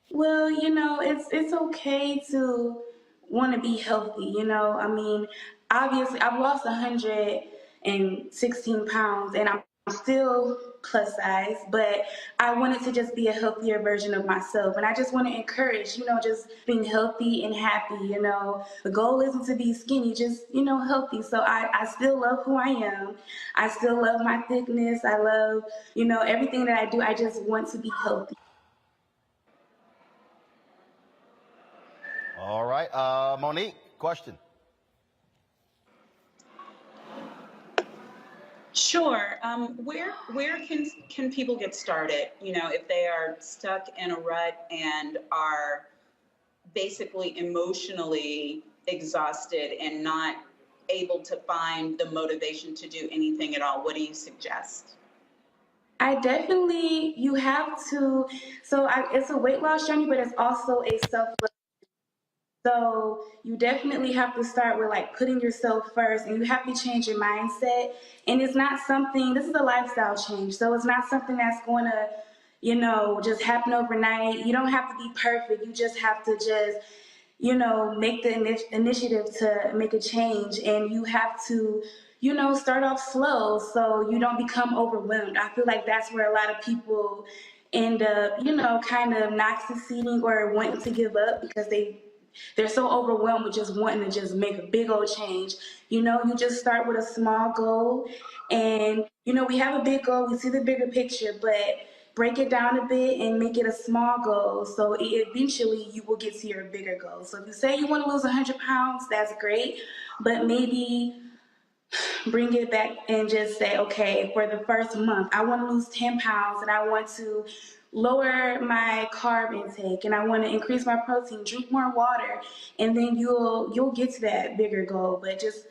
Well, it's okay to want to be healthy. I mean, obviously, I've lost 116 pounds, and I'm still plus size, but I wanted to just be a healthier version of myself. And I just want to encourage, just being healthy and happy. The goal isn't to be skinny, just, healthy. So I still love who I am. I still love my thickness. I love, everything that I do. I just want to be healthy. All right. Monique, question. Sure. Where can people get started? If they are stuck in a rut and are basically emotionally exhausted and not able to find the motivation to do anything at all, what do you suggest? You have to, it's a weight loss journey, but it's also a self-love. So you definitely have to start with like putting yourself first, and you have to change your mindset. And it's not something, this is a lifestyle change. So it's not something that's going to, just happen overnight. You don't have to be perfect. You just have to make the initiative to make a change. And you have to, start off slow so you don't become overwhelmed. I feel like that's where a lot of people end up, kind of not succeeding or wanting to give up because they're so overwhelmed with just wanting to just make a big old change. You just start with a small goal, and we have a big goal, we see the bigger picture, but break it down a bit and make it a small goal so eventually you will get to your bigger goal. So if you say you want to lose 100 pounds, that's great, but maybe bring it back and just say, okay, for the first month, I want to lose 10 pounds and I want to lower my carb intake and I want to increase my protein, drink more water, and then you'll get to that bigger goal. But just,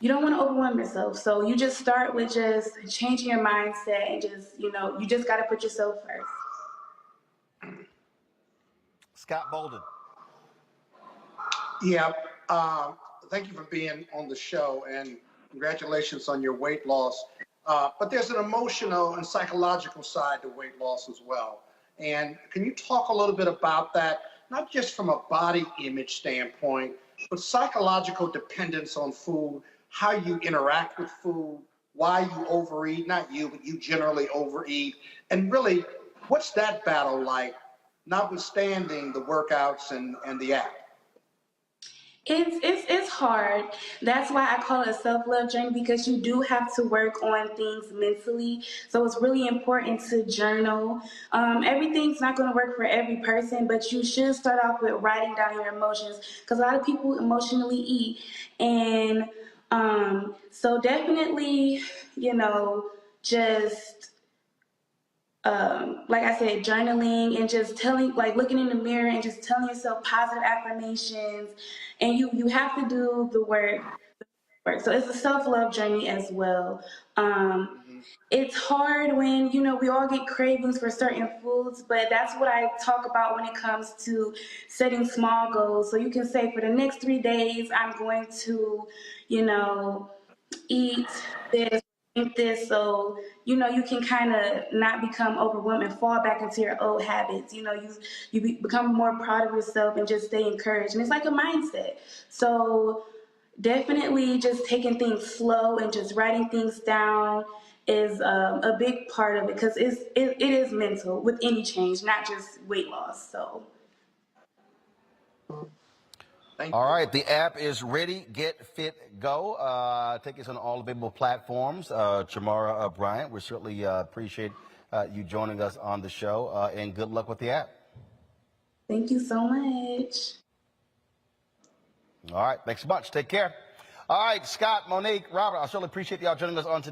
you don't want to overwhelm yourself. So you just start with just changing your mindset and just, you just got to put yourself first. Scott Bolden. Yeah, thank you for being on the show, and congratulations on your weight loss. But there's an emotional and psychological side to weight loss as well. And can you talk a little bit about that, not just from a body image standpoint, but psychological dependence on food, how you interact with food, why you overeat, not you, but you generally overeat, and really, what's that battle like, notwithstanding the workouts and the app? It's hard. That's why I call it a self-love journey, because you do have to work on things mentally. So it's really important to journal. Everything's not going to work for every person, but you should start off with writing down your emotions, because a lot of people emotionally eat. And so definitely, just like I said, journaling and just looking in the mirror and just telling yourself positive affirmations. And you have to do the work. So it's a self-love journey as well. It's hard when, we all get cravings for certain foods, but that's what I talk about when it comes to setting small goals. So you can say, for the next 3 days, I'm going to, eat this, drink this, so you can kind of not become overwhelmed and fall back into your old habits. You become more proud of yourself and just stay encouraged. And it's like a mindset. So definitely just taking things slow and just writing things down is a big part of it, because it is mental with any change, not just weight loss. So. All right, the app is ready, get fit, go. Take us on all available platforms. Jamara Bryant, we certainly appreciate you joining us on the show, and good luck with the app. Thank you so much. All right, thanks so much. Take care. All right, Scott, Monique, Robert, I certainly appreciate y'all joining us on today.